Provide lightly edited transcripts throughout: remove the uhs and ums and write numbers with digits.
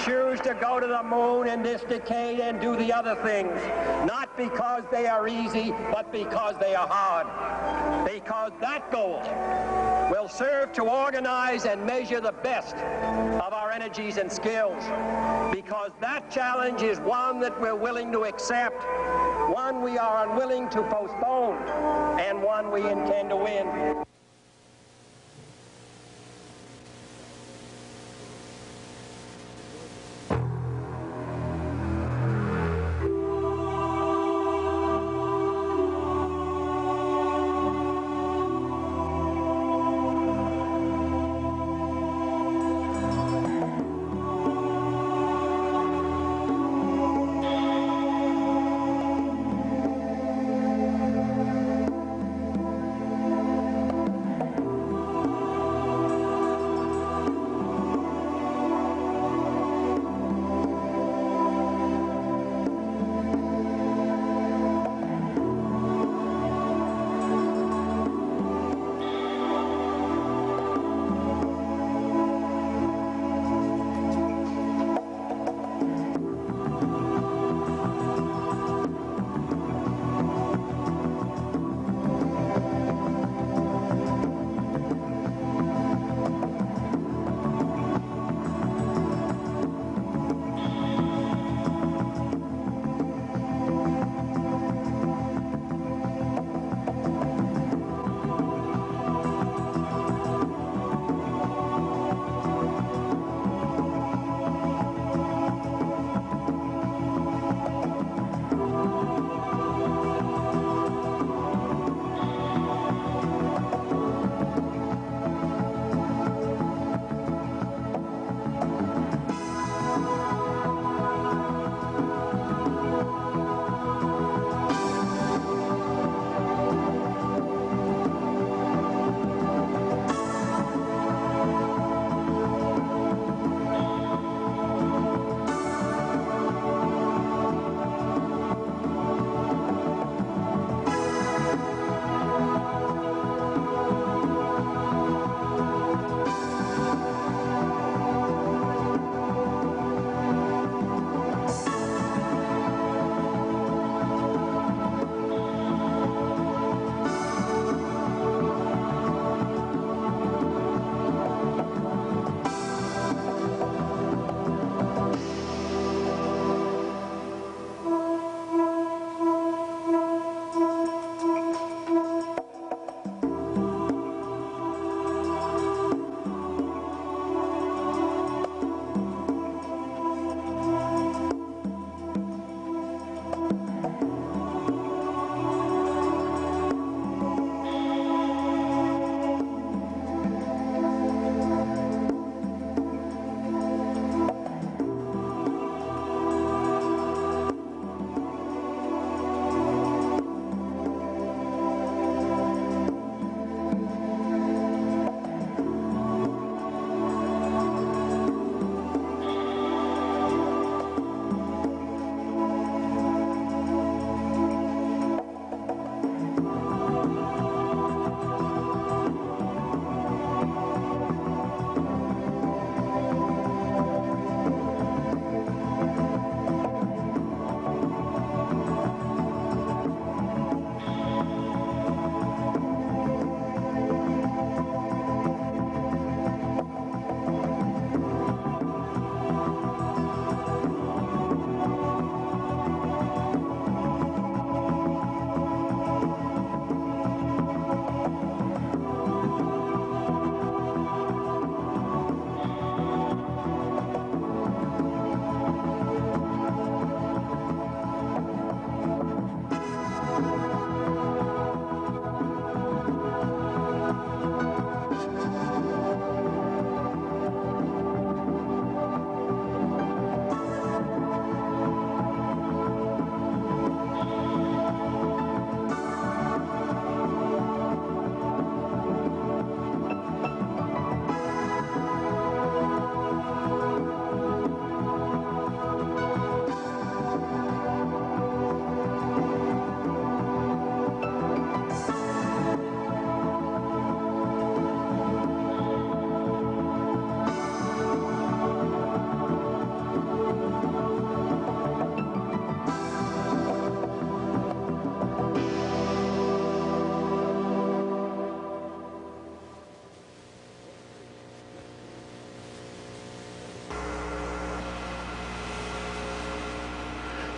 choose to go to the moon in this decade and do the other things, not because they are easy, but because they are hard. Because that goal will serve to organize and measure the best of our energies and skills. Because that challenge is one that we're willing to accept, one we are unwilling to postpone, and one we intend to win.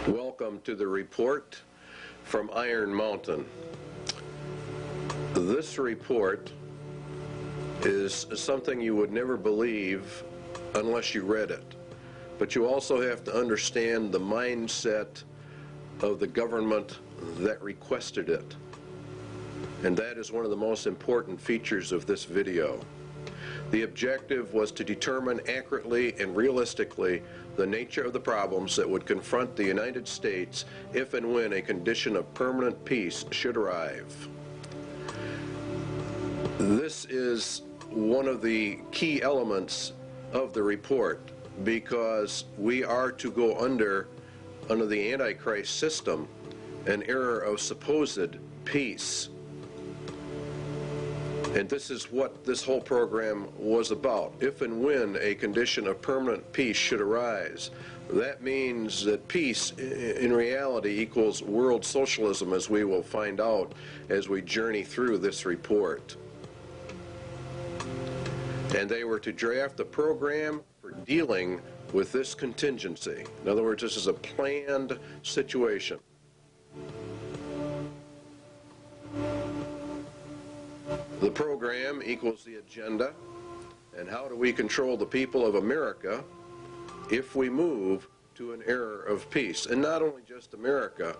Welcome to the report from Iron Mountain. This report is something you would never believe unless you read it. But you also have to understand the mindset of the government that requested it. And that is one of the most important features of this video. The objective was to determine accurately and realistically the nature of the problems that would confront the United States if and when a condition of permanent peace should arrive. This is one of the key elements of the report, because we are to go under the Antichrist system, an era of supposed peace. And this is what this whole program was about. If and when a condition of permanent peace should arise, that means that peace in reality equals world socialism, as we will find out as we journey through this report. And they were to draft a program for dealing with this contingency. In other words, this is a planned situation. The program equals the agenda, and how do we control the people of America if we move to an era of peace? And not only just America,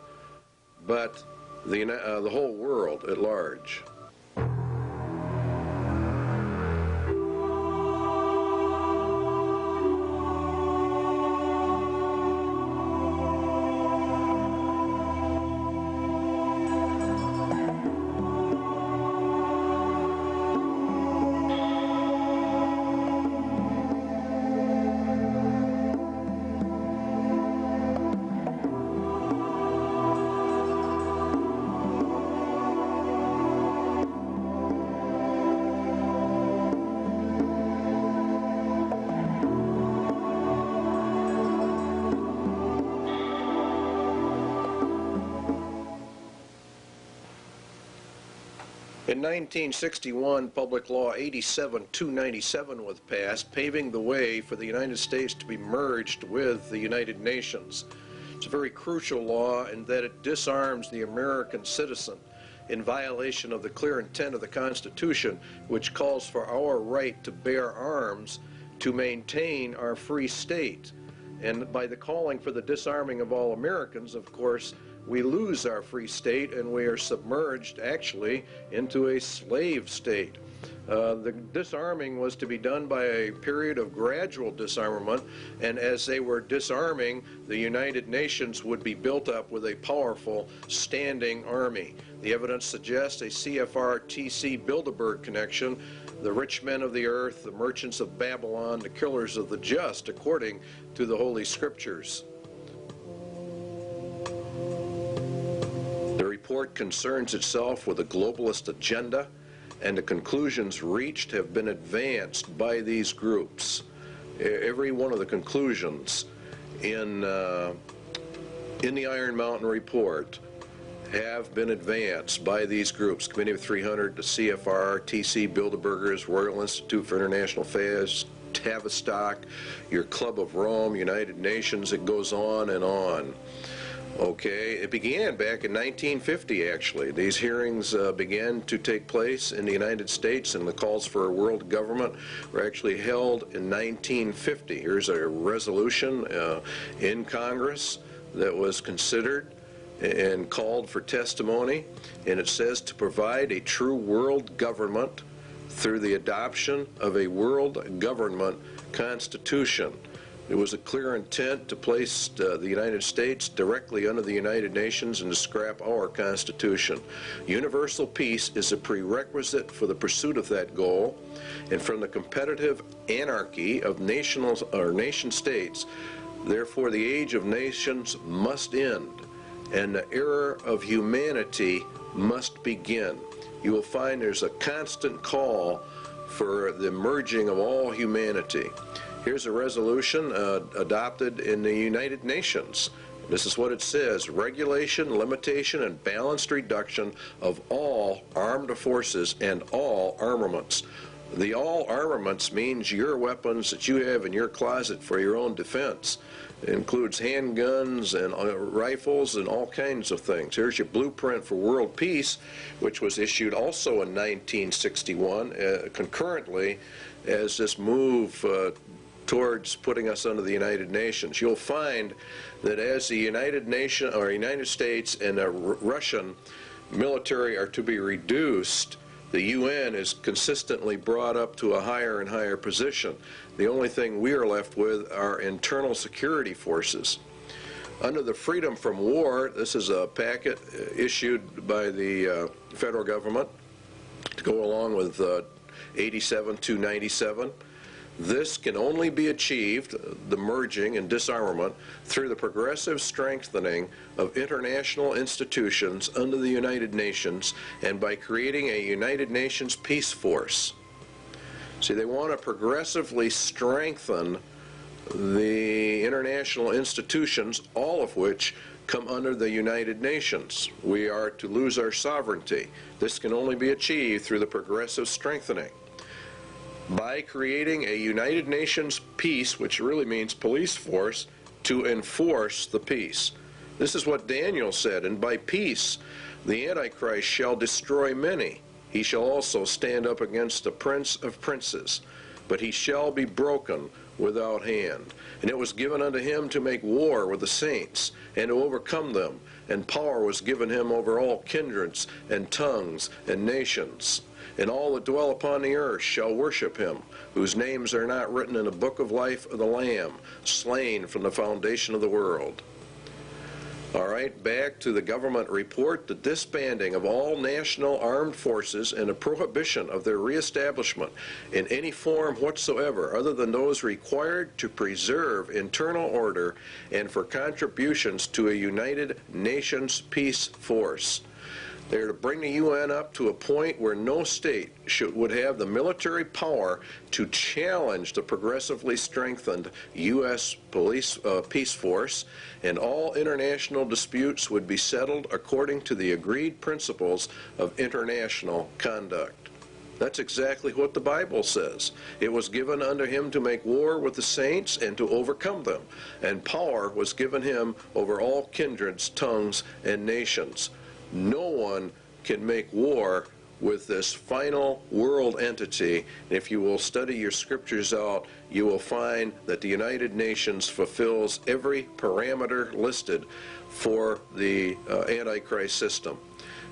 but the whole world at large. In 1961, Public Law 87-297 was passed, paving the way for the United States to be merged with the United Nations. It's a very crucial law in that it disarms the American citizen in violation of the clear intent of the Constitution, which calls for our right to bear arms to maintain our free state. And by the calling for the disarming of all Americans, of course, we lose our free state and we are submerged actually into a slave state. The disarming was to be done by a period of gradual disarmament, and as they were disarming, the United Nations would be built up with a powerful standing army. The evidence suggests a CFR-TC Bilderberg connection, the rich men of the earth, the merchants of Babylon, the killers of the just, according to the Holy Scriptures. The report concerns itself with a globalist agenda, and the conclusions reached have been advanced by these groups. Every one of the conclusions in the Iron Mountain report have been advanced by these groups: Committee of 300, the CFR, TC Bilderbergers, Royal Institute for International Affairs, Tavistock, your Club of Rome, United Nations. It goes on and on. Okay, it began back in 1950, actually. These hearings began to take place in the United States, and the calls for a world government were actually held in 1950. Here's a resolution in Congress that was considered and called for testimony, and it says to provide a true world government through the adoption of a world government constitution. There was a clear intent to place the United States directly under the United Nations and to scrap our Constitution. Universal peace is a prerequisite for the pursuit of that goal, and from the competitive anarchy of nation states, therefore the age of nations must end, and the era of humanity must begin. You will find there's a constant call for the merging of all humanity. Here's a resolution adopted in the United Nations. This is what it says: regulation, limitation, and balanced reduction of all armed forces and all armaments. The all armaments means your weapons that you have in your closet for your own defense. It includes handguns and rifles and all kinds of things. Here's your blueprint for world peace, which was issued also in 1961, concurrently as this move towards putting us under the United Nations. You'll find that as the United States and the Russian military are to be reduced, the UN is consistently brought up to a higher and higher position. The only thing we are left with are internal security forces. Under the Freedom from War, this is a packet issued by the federal government to go along with 87-297. This can only be achieved, the merging and disarmament, through the progressive strengthening of international institutions under the United Nations and by creating a United Nations peace force. See, they want to progressively strengthen the international institutions, all of which come under the United Nations. We are to lose our sovereignty. This can only be achieved through the progressive strengthening. By creating a United Nations peace, which really means police force, to enforce the peace. This is what Daniel said, and by peace the Antichrist shall destroy many. He shall also stand up against the Prince of Princes, but he shall be broken without hand. And it was given unto him to make war with the saints, and to overcome them, and power was given him over all kindreds, and tongues, and nations. And all that dwell upon the earth shall worship him, whose names are not written in the book of life of the Lamb, slain from the foundation of the world. All right, back to the government report. The disbanding of all national armed forces and a prohibition of their reestablishment in any form whatsoever other than those required to preserve internal order and for contributions to a United Nations peace force. They're to bring the UN up to a point where no state would have the military power to challenge the progressively strengthened U.S. peace force, and all international disputes would be settled according to the agreed principles of international conduct. That's exactly what the Bible says. It was given unto him to make war with the saints and to overcome them, and power was given him over all kindreds, tongues, and nations. No one can make war with this final world entity. And if you will study your scriptures out, you will find that the United Nations fulfills every parameter listed for the Antichrist system.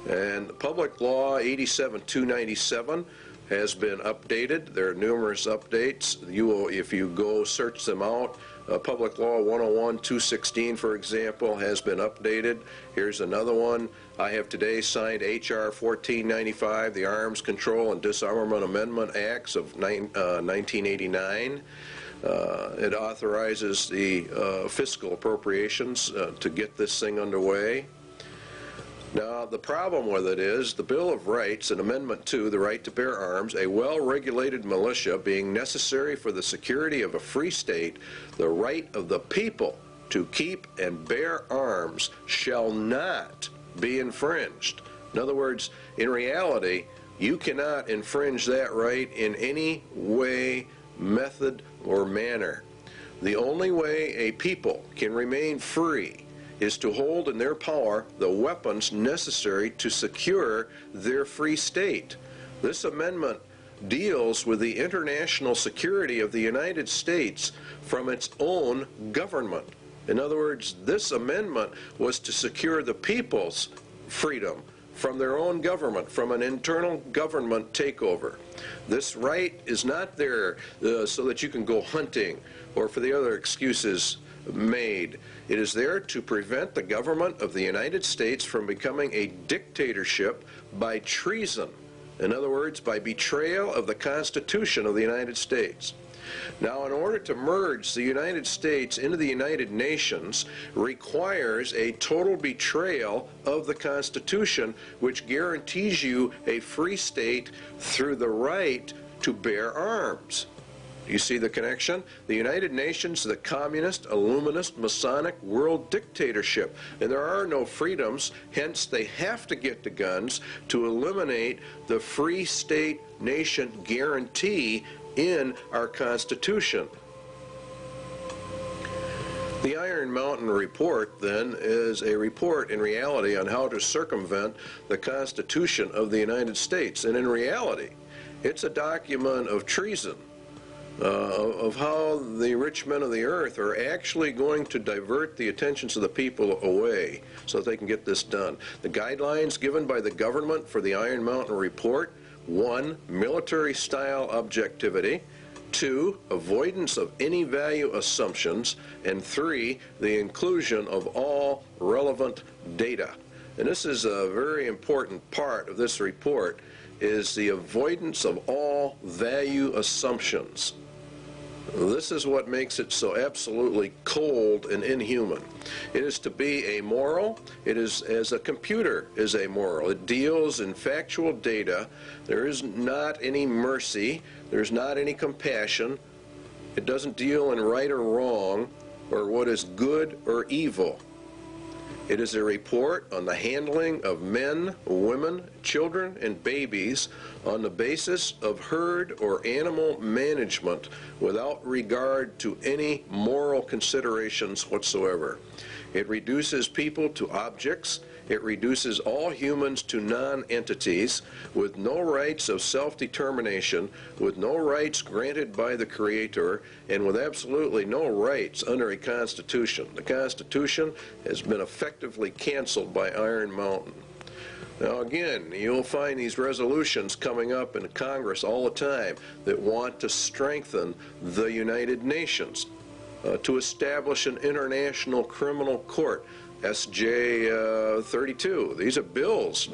And Public Law 87-297 has been updated. There are numerous updates. You will, if you go search them out, Public Law 101-216, for example, has been updated. Here's another one. I have today signed H.R. 1495, the Arms Control and Disarmament Amendment Acts of 1989. It authorizes the fiscal appropriations to get this thing underway. Now, the problem with it is the Bill of Rights in Amendment 2, the right to bear arms, a well-regulated militia being necessary for the security of a free state, the right of the people to keep and bear arms shall not be infringed. In other words, in reality, you cannot infringe that right in any way, method, or manner. The only way a people can remain free is to hold in their power the weapons necessary to secure their free state. This amendment deals with the international security of the United States from its own government. In other words, this amendment was to secure the people's freedom from their own government, from an internal government takeover. This right is not there so that you can go hunting or for the other excuses made. It is there to prevent the government of the United States from becoming a dictatorship by treason. In other words, by betrayal of the Constitution of the United States. Now, in order to merge the United States into the United Nations requires a total betrayal of the Constitution, which guarantees you a free state through the right to bear arms. You see the connection? The United Nations, the communist, illuminist, Masonic world dictatorship. And there are no freedoms, hence they have to get the guns to eliminate the free state nation guarantee in our Constitution. The Iron Mountain Report, then, is a report in reality on how to circumvent the Constitution of the United States. And in reality, it's a document of treason, of how the rich men of the earth are actually going to divert the attentions of the people away so that they can get this done. The guidelines given by the government for the Iron Mountain Report: 1, military-style objectivity; 2, avoidance of any value assumptions; and 3, the inclusion of all relevant data. And this is a very important part of this report, is the avoidance of all value assumptions. This is what makes it so absolutely cold and inhuman. It is to be amoral. It is as a computer is amoral. It deals in factual data. There is not any mercy. There's not any compassion. It doesn't deal in right or wrong, or what is good or evil. It is a report on the handling of men, women, children, and babies on the basis of herd or animal management without regard to any moral considerations whatsoever. It reduces people to objects. It reduces all humans to non-entities with no rights of self-determination, with no rights granted by the Creator, and with absolutely no rights under a Constitution. The Constitution has been effectively canceled by Iron Mountain. Now again, you'll find these resolutions coming up in Congress all the time that want to strengthen the United Nations, to establish an international criminal court, SJ 32. These are bills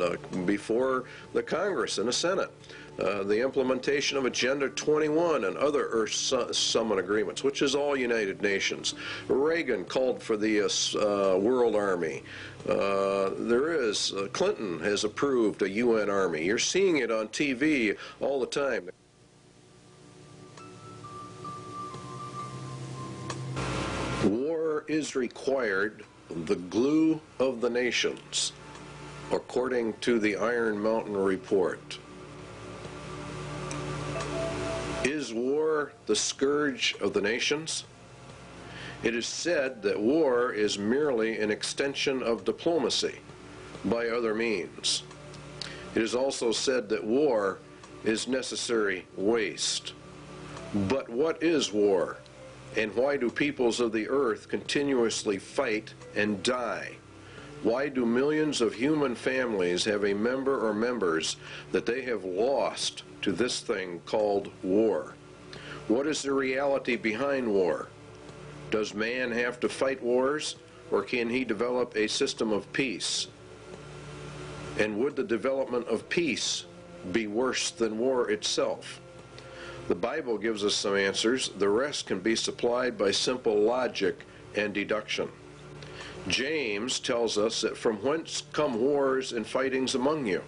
before the Congress and the Senate. The implementation of Agenda 21 and other Earth Summit agreements, which is all United Nations. Reagan called for the World Army. Clinton has approved a UN Army. You're seeing it on TV all the time. War is required, the glue of the nations, according to the Iron Mountain Report. Is war the scourge of the nations? It is said that war is merely an extension of diplomacy by other means. It is also said that war is necessary waste. But what is war? And why do peoples of the earth continuously fight and die? Why do millions of human families have a member or members that they have lost to this thing called war? What is the reality behind war? Does man have to fight wars, or can he develop a system of peace? And would the development of peace be worse than war itself? The Bible gives us some answers. The rest can be supplied by simple logic and deduction. James tells us that from whence come wars and fightings among you?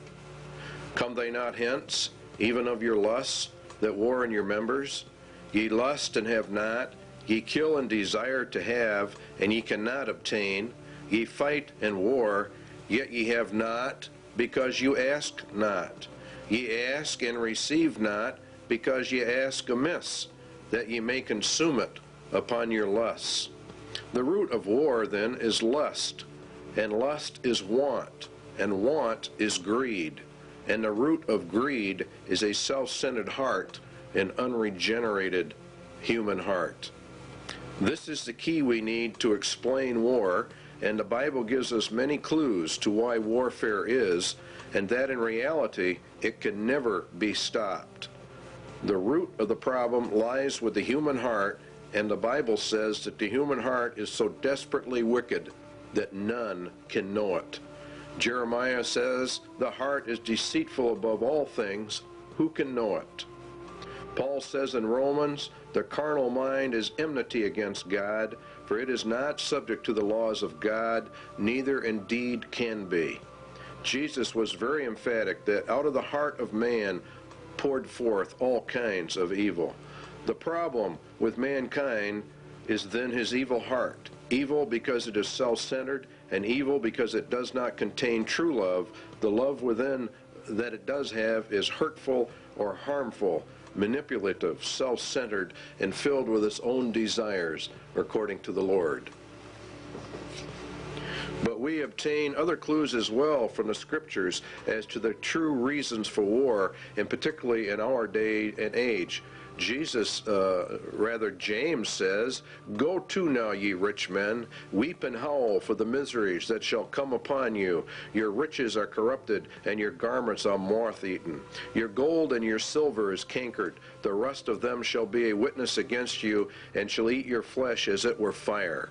Come they not hence, even of your lusts, that war in your members? Ye lust and have not, ye kill and desire to have, and ye cannot obtain. Ye fight and war, yet ye have not, because you ask not. Ye ask and receive not, because ye ask amiss, that ye may consume it upon your lusts. The root of war, then, is lust, and lust is want, and want is greed, and the root of greed is a self-centered heart, an unregenerated human heart. This is the key we need to explain war, and the Bible gives us many clues to why warfare is, and that in reality it can never be stopped. The root of the problem lies with the human heart, and the Bible says that the human heart is so desperately wicked that none can know it. Jeremiah says, the heart is deceitful above all things, who can know it? Paul says in Romans, the carnal mind is enmity against God, for it is not subject to the laws of God, neither indeed can be. Jesus was very emphatic that out of the heart of man poured forth all kinds of evil. The problem with mankind is then his evil heart. Evil because it is self-centered, and evil because it does not contain true love. The love within that it does have is hurtful or harmful, manipulative, self-centered, and filled with its own desires, according to the Lord. obtain other clues as well from the scriptures as to the true reasons for war, and particularly in our day and age. James says, "Go to now, ye rich men, weep and howl for the miseries that shall come upon you. Your riches are corrupted, and your garments are moth-eaten. Your gold and your silver is cankered. The rust of them shall be a witness against you, and shall eat your flesh as it were fire.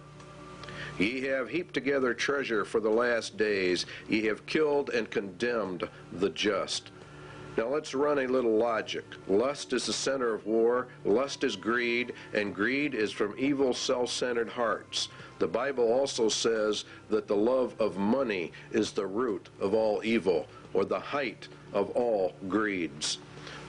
Ye have heaped together treasure for the last days. Ye have killed and condemned the just." Now let's run a little logic. Lust is the center of war, lust is greed, and greed is from evil, self-centered hearts. The Bible also says that the love of money is the root of all evil, or the height of all greeds.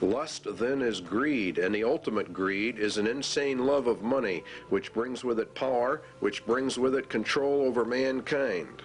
Lust then is greed, and the ultimate greed is an insane love of money, which brings with it power, which brings with it control over mankind.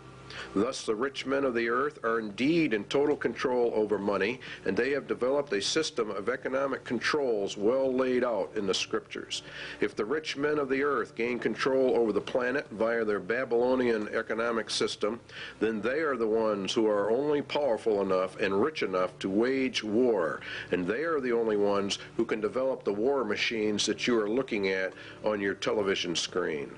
Thus the rich men of the earth are indeed in total control over money, and they have developed a system of economic controls well laid out in the scriptures. If the rich men of the earth gain control over the planet via their Babylonian economic system, then they are the ones who are only powerful enough and rich enough to wage war, and they are the only ones who can develop the war machines that you are looking at on your television screen.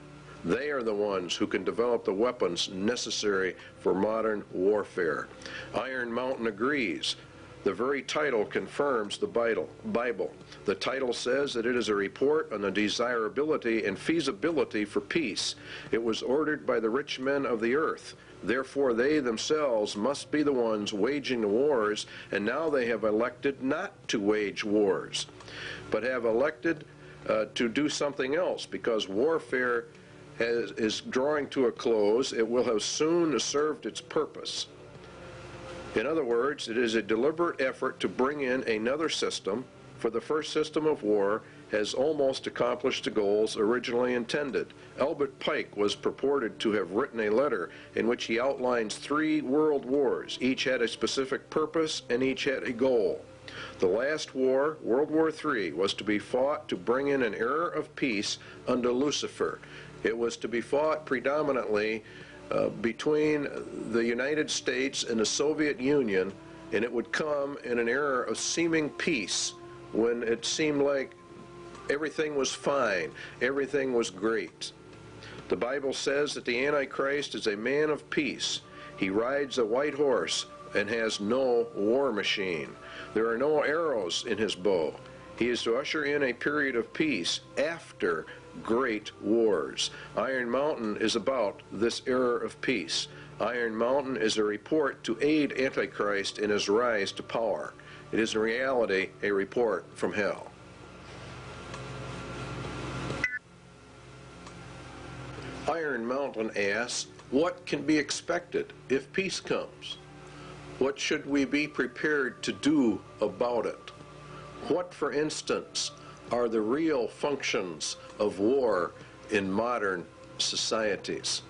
They are the ones who can develop the weapons necessary for modern warfare. Iron Mountain agrees. The very title confirms the Bible. The title says that it is a report on the desirability and feasibility for peace. It was ordered by the rich men of the earth. Therefore, they themselves must be the ones waging the wars, and now they have elected not to wage wars, but have elected to do something else, because warfare is drawing to a close. It will have soon served its purpose. In other words, it is a deliberate effort to bring in another system, for the first system of war has almost accomplished the goals originally intended. Albert Pike was purported to have written a letter in which he outlines 3 world wars. Each had a specific purpose, and each had a goal. The last war, World War III, was to be fought to bring in an era of peace under Lucifer. It was to be fought predominantly between the United States and the Soviet Union, and it would come in an era of seeming peace when it seemed like everything was fine, everything was great. The Bible says that the Antichrist is a man of peace. He rides a white horse and has no war machine. There are no arrows in his bow. He is to usher in a period of peace after great wars. Iron Mountain is about this era of peace. Iron Mountain is a report to aid Antichrist in his rise to power. It is in reality a report from hell. Iron Mountain asks, what can be expected if peace comes? What should we be prepared to do about it? What, for instance, are the real functions of war in modern societies?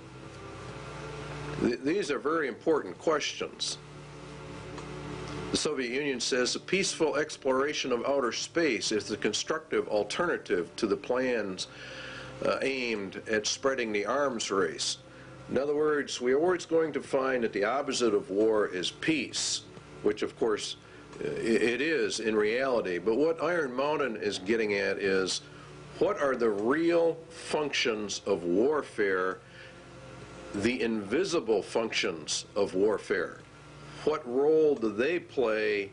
These are very important questions. The Soviet Union says a peaceful exploration of outer space is the constructive alternative to the plans aimed at spreading the arms race. In other words, we are always going to find that the opposite of war is peace, which of course it is in reality. But what Iron Mountain is getting at is, what are the real functions of warfare, the invisible functions of warfare? What role do they play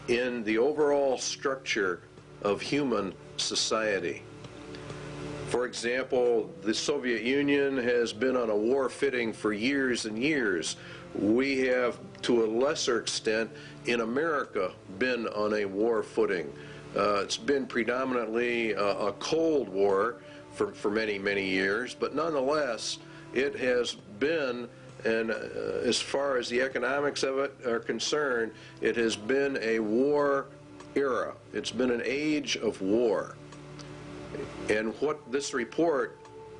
in the overall structure of human society? For example, the Soviet Union has been on a war footing for years and years. We have, to a lesser extent, in America, been on a war footing. It's been predominantly a Cold War for many, many years, but nonetheless, it has been, and as far as the economics of it are concerned, it has been a war era. It's been an age of war. And what this report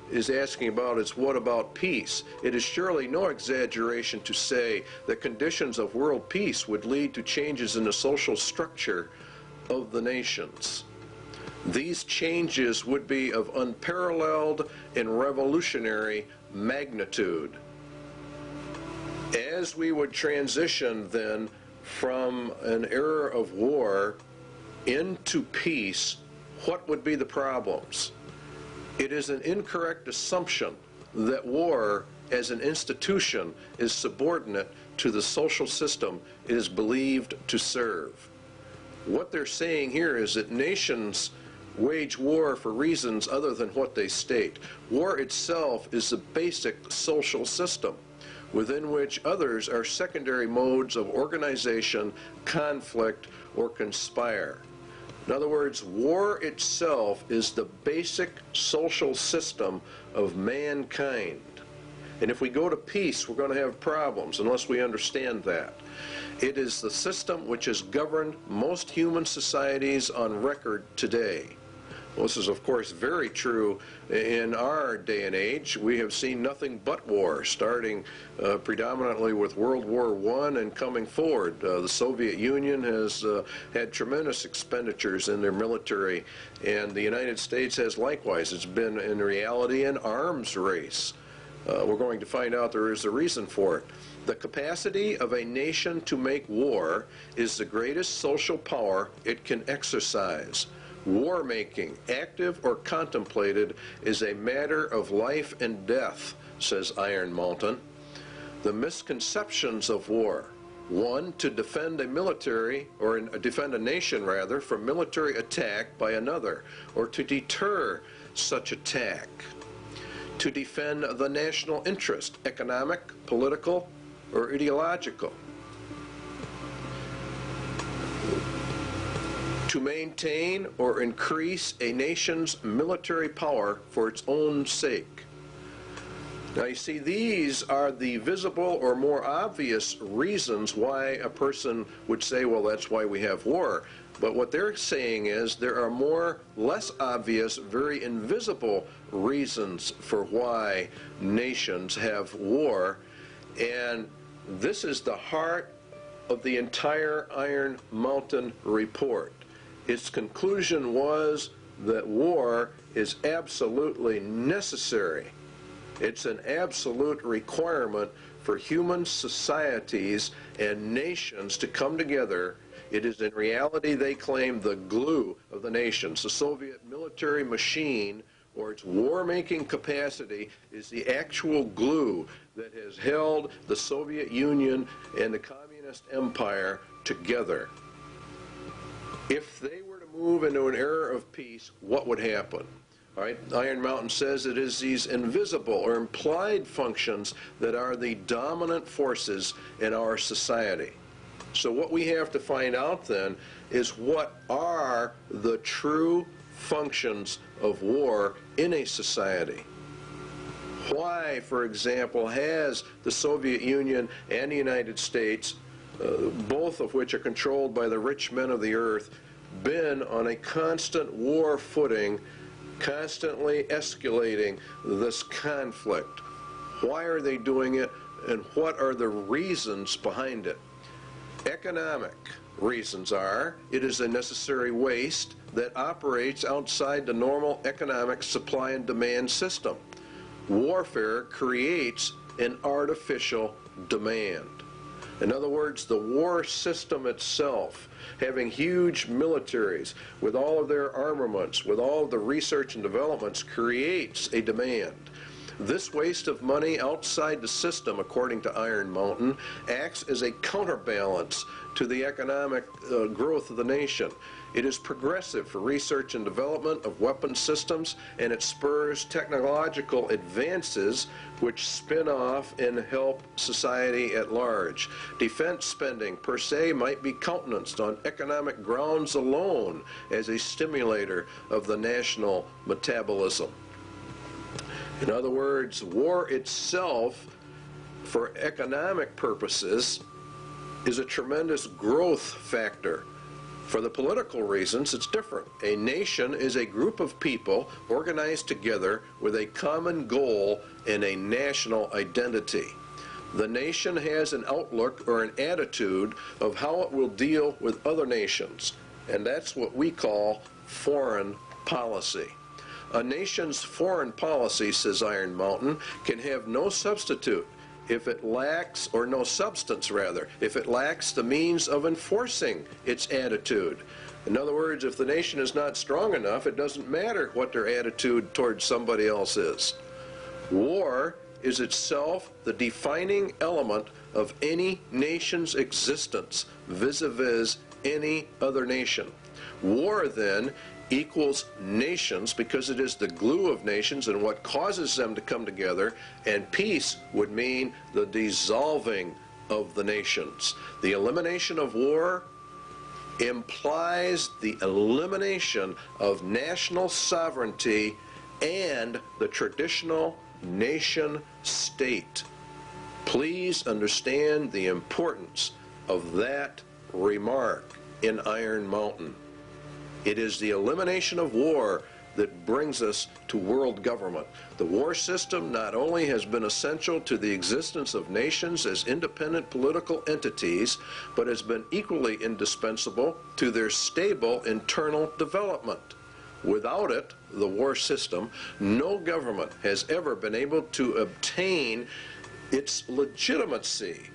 is asking about is, what about peace? It is surely no exaggeration to say that conditions of world peace would lead to changes in the social structure of the nations. These changes would be of unparalleled and revolutionary magnitude. As we would transition then from an era of war into peace, what would be the problems? It is an incorrect assumption that war as an institution is subordinate to the social system it is believed to serve. What they're saying here is that nations wage war for reasons other than what they state. War itself is the basic social system within which others are secondary modes of organization, conflict, or conspire. In other words, war itself is the basic social system of mankind. And if we go to peace, we're going to have problems unless we understand that. It is the system which has governed most human societies on record today. Well, this is, of course, very true in our day and age. We have seen nothing but war, starting predominantly with World War I and coming forward. The Soviet Union has had tremendous expenditures in their military, and the United States has likewise. It's been, in reality, an arms race. We're going to find out there is a reason for it. The capacity of a nation to make war is the greatest social power it can exercise. War making, active or contemplated, is a matter of life and death, says Iron Mountain. The misconceptions of war: 1, to defend a military, or defend a nation rather, from military attack by another, or to deter such attack. To defend the national interest, economic, political, or ideological. To maintain or increase a nation's military power for its own sake. Now you see, these are the visible or more obvious reasons why a person would say, well, that's why we have war. But what they're saying is there are more less obvious, very invisible reasons for why nations have war. And this is the heart of the entire Iron Mountain report. Its conclusion was that war is absolutely necessary. It's an absolute requirement for human societies and nations to come together. It is in reality, they claim, the glue of the nations. The Soviet military machine, or its war-making capacity, is the actual glue that has held the Soviet Union and the Communist Empire together. If they were to move into an era of peace, what would happen? All right, Iron Mountain says it is these invisible or implied functions that are the dominant forces in our society. So what we have to find out then is what are the true functions of war in a society. Why, for example, has the Soviet Union and the United States, both of which are controlled by the rich men of the earth, been on a constant war footing, constantly escalating this conflict? Why are they doing it, and what are the reasons behind it? Economic reasons are: it is a necessary waste that operates outside the normal economic supply and demand system. Warfare creates an artificial demand. In other words, the war system itself, having huge militaries with all of their armaments, with all of the research and developments, creates a demand. This waste of money outside the system, according to Iron Mountain, acts as a counterbalance to the economic growth of the nation. It is progressive for research and development of weapon systems, and it spurs technological advances which spin off and help society at large. Defense spending per se might be countenanced on economic grounds alone as a stimulator of the national metabolism. In other words, war itself, for economic purposes, is a tremendous growth factor. For the political reasons, it's different. A nation is a group of people organized together with a common goal and a national identity. The nation has an outlook or an attitude of how it will deal with other nations, and that's what we call foreign policy. A nation's foreign policy, says Iron Mountain, can have no substitute if it lacks, or no substance rather, if it lacks the means of enforcing its attitude. In other words, if the nation is not strong enough, it doesn't matter what their attitude towards somebody else is. War is itself the defining element of any nation's existence vis-a-vis any other nation. War, then, equals nations because it is the glue of nations and what causes them to come together, and peace would mean the dissolving of the nations. The elimination of war implies the elimination of national sovereignty and the traditional nation state. Please understand the importance of that remark in Iron Mountain. It is the elimination of war that brings us to world government. The war system not only has been essential to the existence of nations as independent political entities, but has been equally indispensable to their stable internal development. Without it, the war system, no government has ever been able to obtain its legitimacy,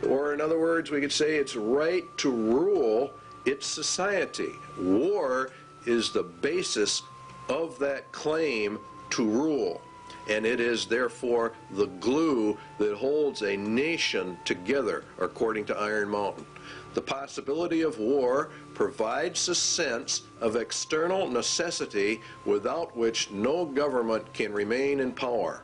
or in other words, we could say its right to rule its society. War is the basis of that claim to rule, and it is therefore the glue that holds a nation together, according to Iron Mountain. The possibility of war provides a sense of external necessity without which no government can remain in power.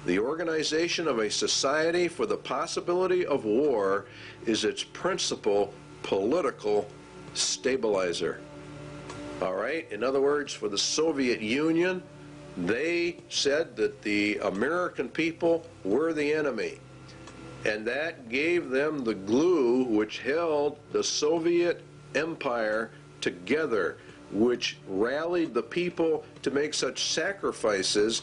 The organization of a society for the possibility of war is its principal political stabilizer. All right? In other words, for the Soviet Union, they said that the American people were the enemy. And that gave them the glue which held the Soviet Empire together, which rallied the people to make such sacrifices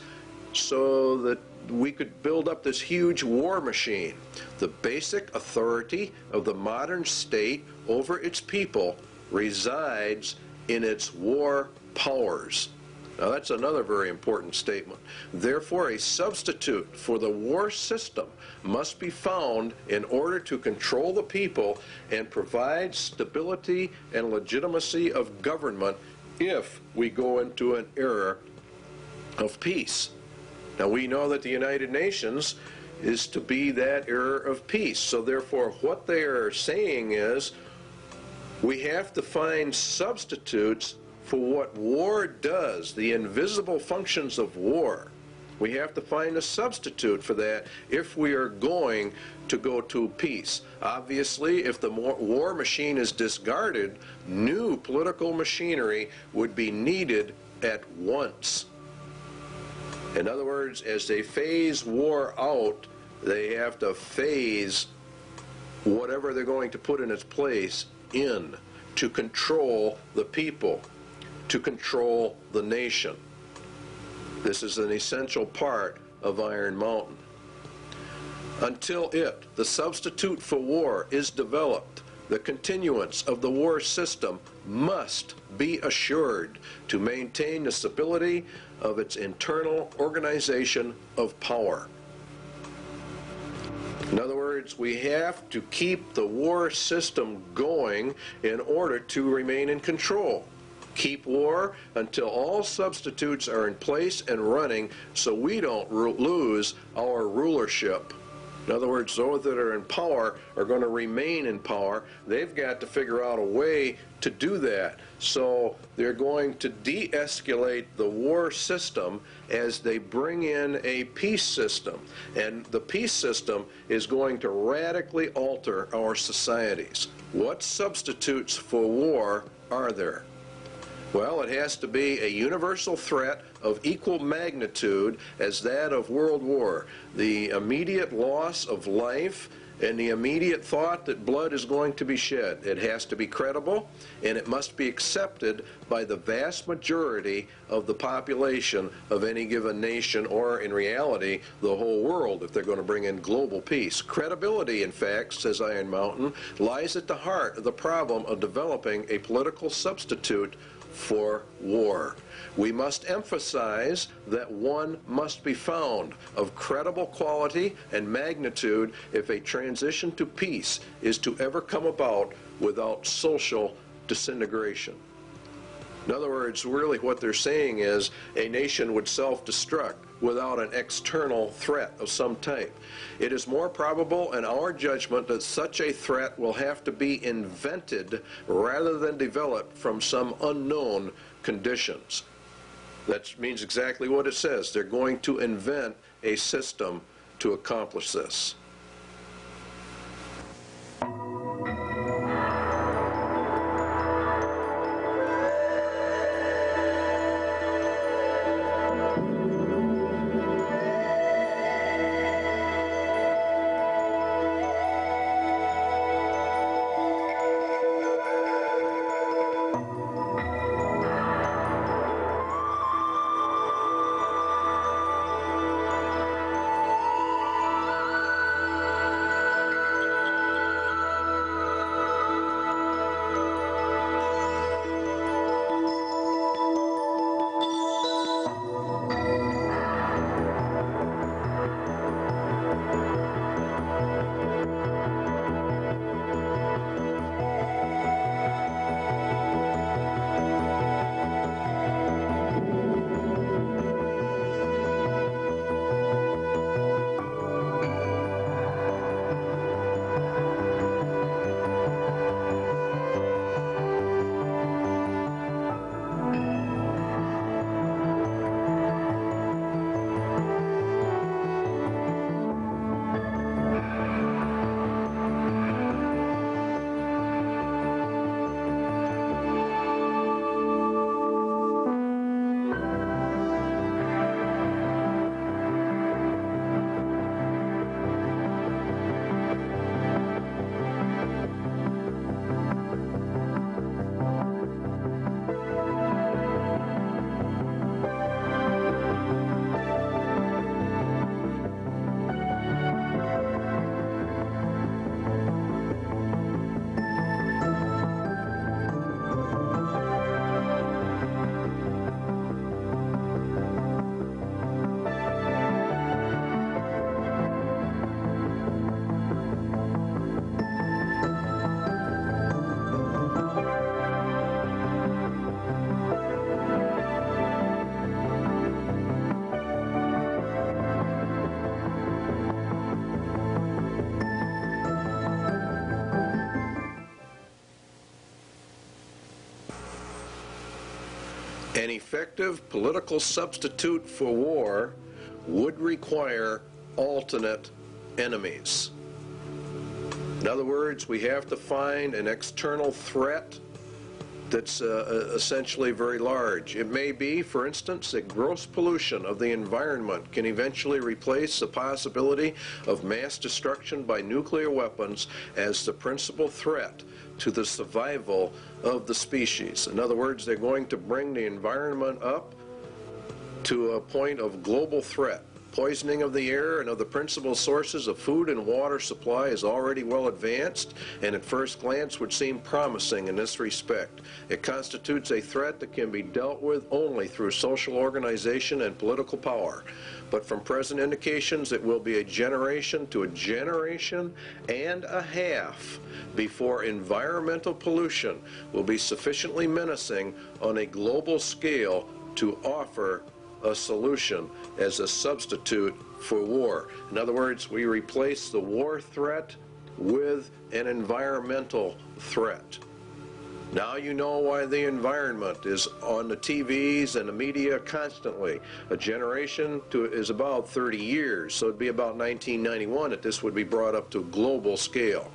so that we could build up this huge war machine. The basic authority of the modern state over its people resides in its war powers. Now that's another very important statement. Therefore, a substitute for the war system must be found in order to control the people and provide stability and legitimacy of government if we go into an era of peace. Now we know that the United Nations is to be that era of peace. So therefore what they are saying is we have to find substitutes for what war does, the invisible functions of war. We have to find a substitute for that if we are going to go to peace. Obviously, if the war machine is discarded, new political machinery would be needed at once. In other words, as they phase war out, they have to phase whatever they're going to put in its place in to control the people, to control the nation. This is an essential part of Iron Mountain. Until the substitute for war, is developed, the continuance of the war system must be assured to maintain the stability of its internal organization of power. In other words, we have to keep the war system going in order to remain in control. Keep war until all substitutes are in place and running so we don't lose our rulership. In other words, those that are in power are going to remain in power. They've got to figure out a way to do that. So they're going to de-escalate the war system as they bring in a peace system. And the peace system is going to radically alter our societies. What substitutes for war are there? Well, it has to be a universal threat of equal magnitude as that of World War. The immediate loss of life and the immediate thought that blood is going to be shed. It has to be credible, and it must be accepted by the vast majority of the population of any given nation, or in reality, the whole world, if they're going to bring in global peace. Credibility, in fact, says Iron Mountain, lies at the heart of the problem of developing a political substitute for war. We must emphasize that one must be found of credible quality and magnitude if a transition to peace is to ever come about without social disintegration. In other words, really what they're saying is a nation would self-destruct without an external threat of some type. It is more probable in our judgment that such a threat will have to be invented rather than developed from some unknown conditions. That means exactly what it says. They're going to invent a system to accomplish this. An effective political substitute for war would require alternate enemies. In other words, we have to find an external threat that's essentially very large. It may be, for instance, that gross pollution of the environment can eventually replace the possibility of mass destruction by nuclear weapons as the principal threat to the survival of the species. In other words, they're going to bring the environment up to a point of global threat. Poisoning of the air and of the principal sources of food and water supply is already well advanced, and at first glance would seem promising in this respect. It constitutes a threat that can be dealt with only through social organization and political power. But from present indications, it will be a generation to a generation and a half before environmental pollution will be sufficiently menacing on a global scale to offer a solution as a substitute for war. In other words, we replace the war threat with an environmental threat. Now you know why the environment is on the TVs and the media constantly. A generation is about 30 years, so it'd be about 1991 that this would be brought up to a global scale.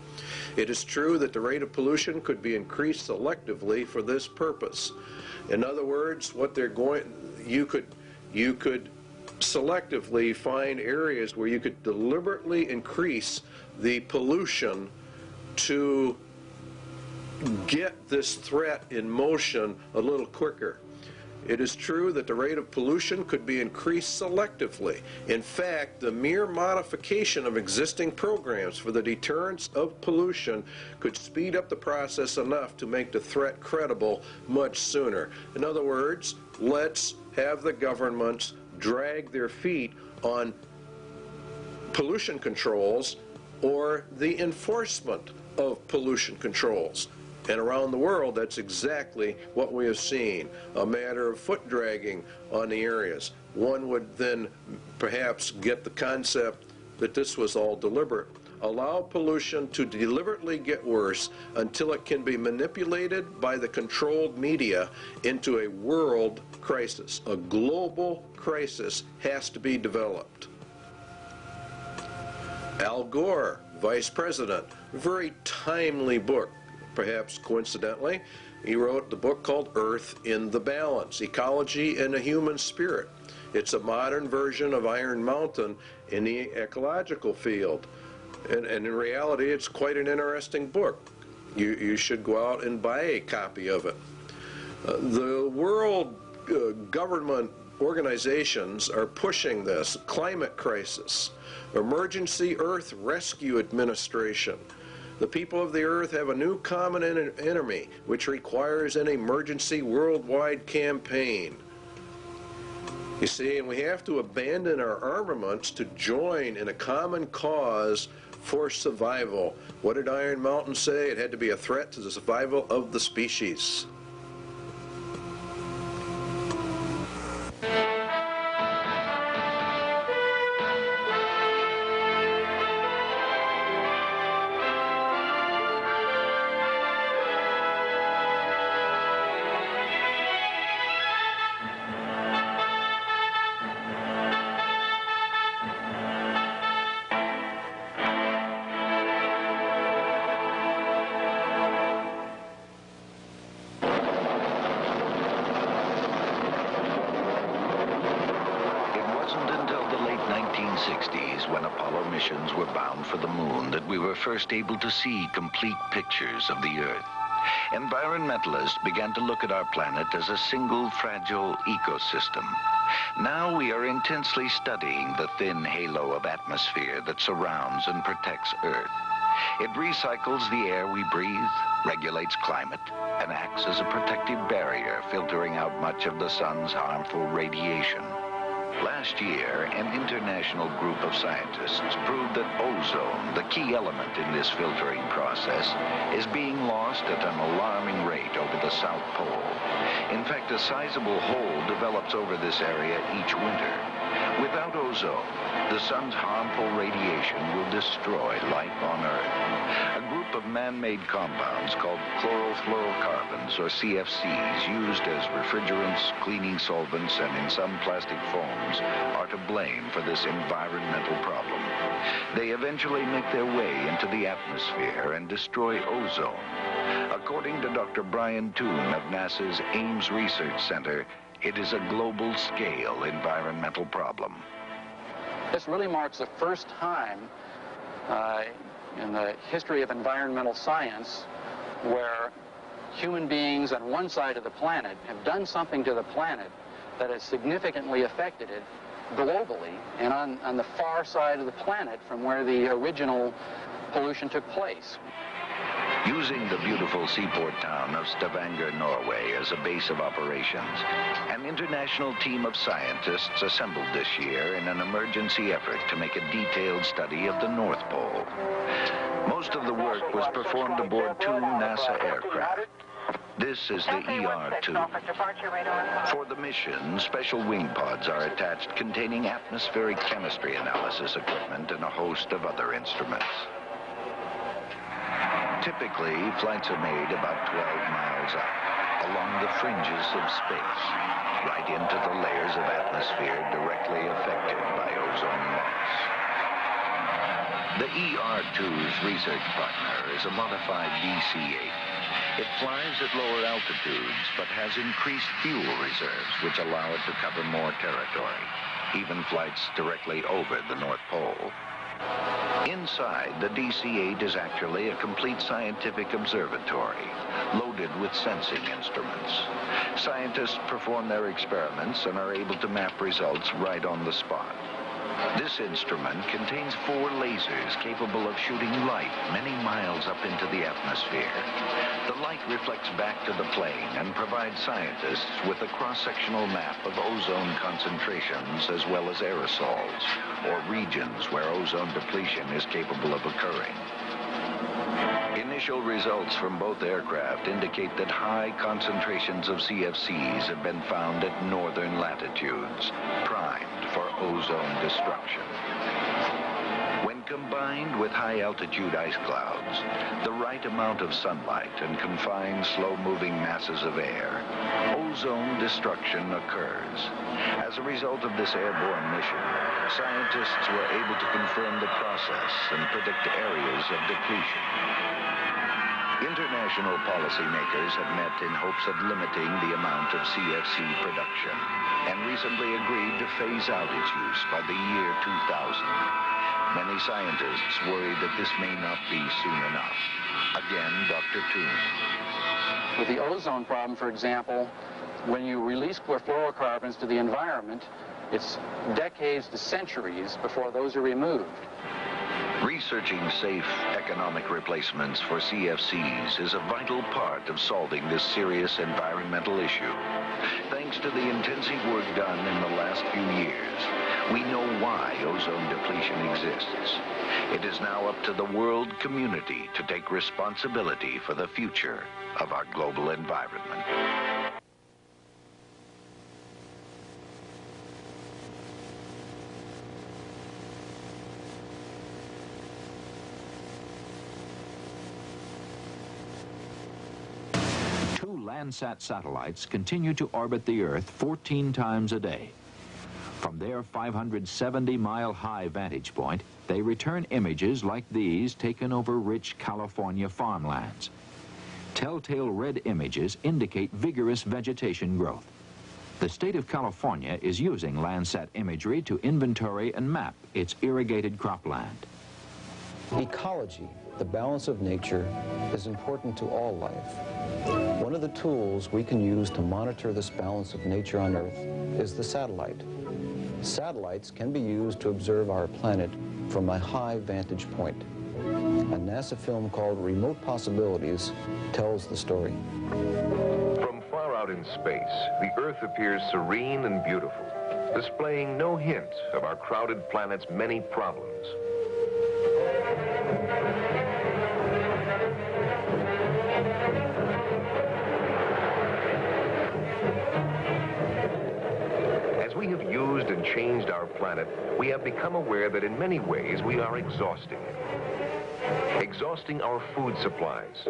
It is true that the rate of pollution could be increased selectively for this purpose. In other words, what they're going, you could selectively find areas where you could deliberately increase the pollution to get this threat in motion a little quicker. It is true that the rate of pollution could be increased selectively. In fact, the mere modification of existing programs for the deterrence of pollution could speed up the process enough to make the threat credible much sooner. In other words, let's have the governments drag their feet on pollution controls or the enforcement of pollution controls. And around the world, that's exactly what we have seen, a matter of foot dragging on the areas. One would then perhaps get the concept that this was all deliberate. Allow pollution to deliberately get worse until it can be manipulated by the controlled media into a world crisis. A global crisis has to be developed. Al Gore, Vice President, very timely book. Perhaps coincidentally, he wrote the book called Earth in the Balance, Ecology and the Human Spirit. It's a modern version of Iron Mountain in the ecological field. And in reality, it's quite an interesting book. You should go out and buy a copy of it. The world government organizations are pushing this. Climate crisis, Emergency Earth Rescue Administration. The people of the earth have a new common enemy, which requires an emergency worldwide campaign. You see, and we have to abandon our armaments to join in a common cause for survival. What did Iron Mountain say? It had to be a threat to the survival of the species. First able to see complete pictures of the Earth. Environmentalists began to look at our planet as a single fragile ecosystem. Now we are intensely studying the thin halo of atmosphere that surrounds and protects Earth. It recycles the air we breathe, regulates climate, and acts as a protective barrier, filtering out much of the sun's harmful radiation. Last year, an international group of scientists proved that ozone, the key element in this filtering process, is being lost at an alarming rate over the South Pole. In fact, a sizable hole develops over this area each winter. Without ozone, the sun's harmful radiation will destroy life on Earth. A group of man-made compounds called chlorofluorocarbons, or CFCs, used as refrigerants, cleaning solvents, and in some plastic foams, are to blame for this environmental problem. They eventually make their way into the atmosphere and destroy ozone. According to Dr. Brian Toon of NASA's Ames Research Center, it is a global-scale environmental problem. This really marks the first time in the history of environmental science where human beings on one side of the planet have done something to the planet that has significantly affected it globally and on the far side of the planet from where the original pollution took place. Using the beautiful seaport town of Stavanger, Norway as a base of operations, an international team of scientists assembled this year in an emergency effort to make a detailed study of the North Pole. Most of the work was performed aboard two NASA aircraft. This is the ER-2. For the mission, special wing pods are attached containing atmospheric chemistry analysis equipment and a host of other instruments. Typically, flights are made about 12 miles up, along the fringes of space, right into the layers of atmosphere directly affected by ozone loss. The ER-2's research partner is a modified DC-8. It flies at lower altitudes, but has increased fuel reserves, which allow it to cover more territory, even flights directly over the North Pole. Inside, the DC-8 is actually a complete scientific observatory, loaded with sensing instruments. Scientists perform their experiments and are able to map results right on the spot. This instrument contains 4 lasers capable of shooting light many miles up into the atmosphere. The light reflects back to the plane and provides scientists with a cross-sectional map of ozone concentrations as well as aerosols, or regions where ozone depletion is capable of occurring. Initial results from both aircraft indicate that high concentrations of CFCs have been found at northern latitudes, primed for ozone destruction. When combined with high-altitude ice clouds, the right amount of sunlight and confined slow-moving masses of air, ozone destruction occurs. As a result of this airborne mission, scientists were able to confirm the process and predict areas of depletion. International policymakers have met in hopes of limiting the amount of CFC production and recently agreed to phase out its use by the year 2000. Many scientists worry that this may not be soon enough. Again, Dr. Toon. With the ozone problem, for example, when you release chlorofluorocarbons to the environment, it's decades to centuries before those are removed. Researching safe economic replacements for CFCs is a vital part of solving this serious environmental issue. Thanks to the intensive work done in the last few years, we know why ozone depletion exists. It is now up to the world community to take responsibility for the future of our global environment. Landsat satellites continue to orbit the Earth 14 times a day. From their 570-mile-high vantage point, they return images like these taken over rich California farmlands. Telltale red images indicate vigorous vegetation growth. The state of California is using Landsat imagery to inventory and map its irrigated cropland. Ecology, the balance of nature, is important to all life. One of the tools we can use to monitor this balance of nature on Earth is the satellite. Satellites can be used to observe our planet from a high vantage point. A NASA film called Remote Possibilities tells the story. From far out in space, the Earth appears serene and beautiful, displaying no hint of our crowded planet's many problems. As we have used and changed our planet, we have become aware that in many ways we are exhausting it. Exhausting our food supplies,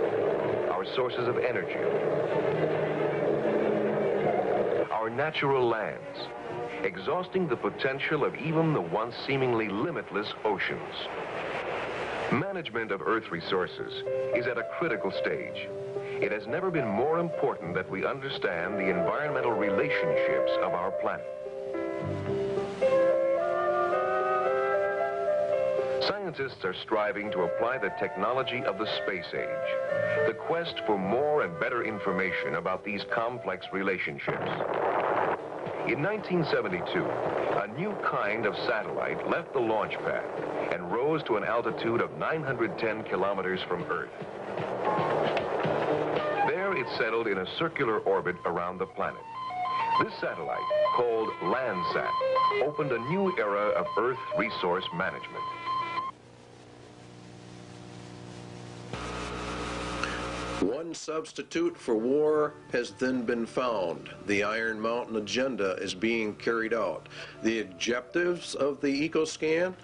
our sources of energy, our natural lands, exhausting the potential of even the once seemingly limitless oceans. Management of Earth resources is at a critical stage. It has never been more important that we understand the environmental relationships of our planet. Scientists are striving to apply the technology of the space age, the quest for more and better information about these complex relationships. In 1972, a new kind of satellite left the launch pad and rose to an altitude of 910 kilometers from Earth. There it settled in a circular orbit around the planet. This satellite, called Landsat, opened a new era of Earth resource management. One substitute for war has then been found. The Iron Mountain agenda is being carried out. The objectives of the EcoScan?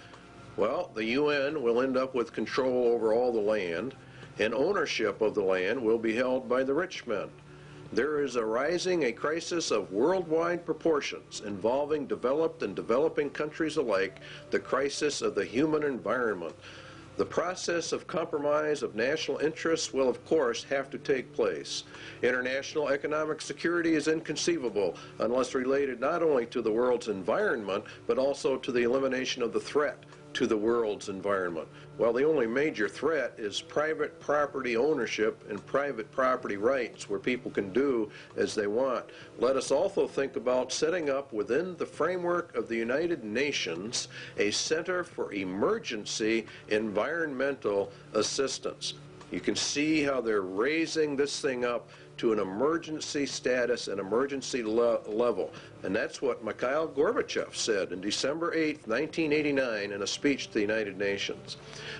Well, the UN will end up with control over all the land, and ownership of the land will be held by the rich men. There is arising a crisis of worldwide proportions involving developed and developing countries alike, the crisis of the human environment. The process of compromise of national interests will, of course, have to take place. International economic security is inconceivable unless related not only to the world's environment, but also to the elimination of the threat to the world's environment? Well, the only major threat is private property ownership and private property rights, where people can do as they want. Let us also think about setting up within the framework of the United Nations a Center for Emergency Environmental Assistance. You can see how they're raising this thing up to an emergency status, an emergency level. And that's what Mikhail Gorbachev said in December 8, 1989, in a speech to the United Nations.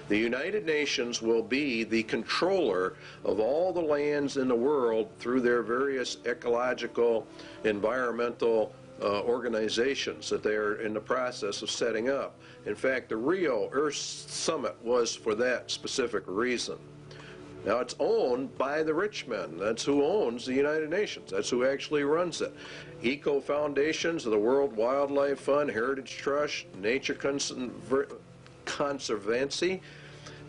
The United Nations will be the controller of all the lands in the world through their various ecological, environmental organizations that they are in the process of setting up. In fact, the Rio Earth Summit was for that specific reason. Now, it's owned by the rich men. That's who owns the United Nations. That's who actually runs it. Eco foundations of the World Wildlife Fund, Heritage Trust, Nature Conservancy,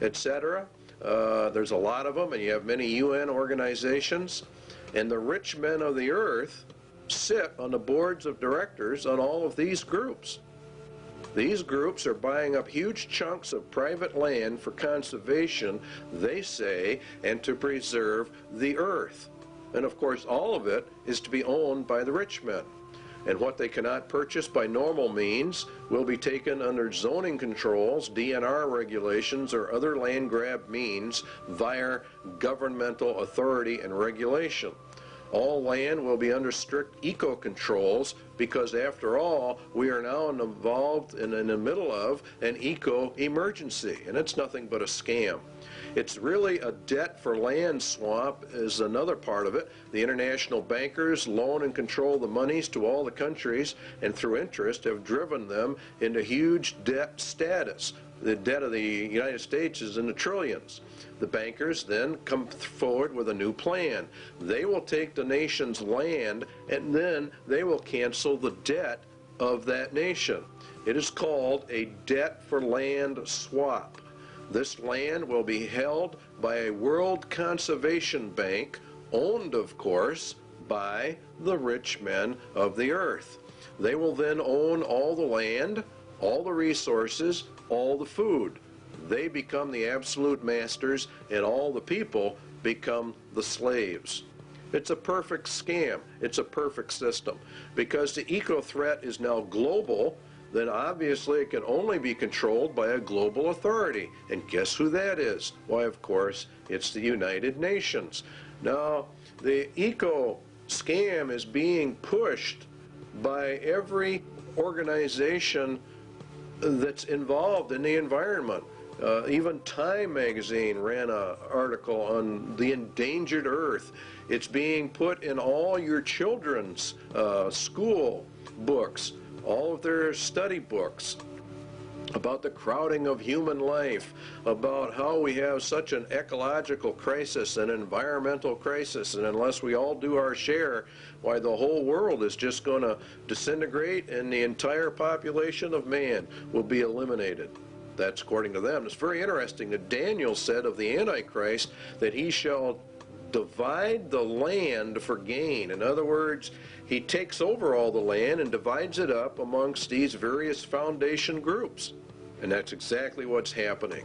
etc. There's a lot of them, and you have many UN organizations. And the rich men of the earth sit on the boards of directors on all of these groups. These groups are buying up huge chunks of private land for conservation, they say, and to preserve the earth. And of course, all of it is to be owned by the rich men. And what they cannot purchase by normal means will be taken under zoning controls, DNR regulations, or other land grab means via governmental authority and regulation. All land will be under strict eco-controls because, after all, we are now involved in the middle of an eco-emergency, and it's nothing but a scam. It's really a debt for land swamp is another part of it. The international bankers loan and control the monies to all the countries, and through interest have driven them into huge debt status. The debt of the United States is in the trillions. The bankers then come forward with a new plan. They will take the nation's land, and then they will cancel the debt of that nation. It is called a debt for land swap. This land will be held by a World Conservation Bank, owned, of course, by the rich men of the earth. They will then own all the land, all the resources, all the food. They become the absolute masters, and all the people become the slaves. It's a perfect scam. It's a perfect system. Because the eco threat is now global, then obviously it can only be controlled by a global authority. And guess who that is? Why, of course, it's the United Nations. Now, the eco scam is being pushed by every organization that's involved in the environment. Even Time magazine ran an article on the endangered earth. It's being put in all your children's school books, all of their study books, about the crowding of human life, about how we have such an ecological crisis, an environmental crisis, and unless we all do our share, why, the whole world is just going to disintegrate and the entire population of man will be eliminated. That's according to them. It's very interesting that Daniel said of the Antichrist that he shall divide the land for gain. In other words, he takes over all the land and divides it up amongst these various foundation groups. And that's exactly what's happening.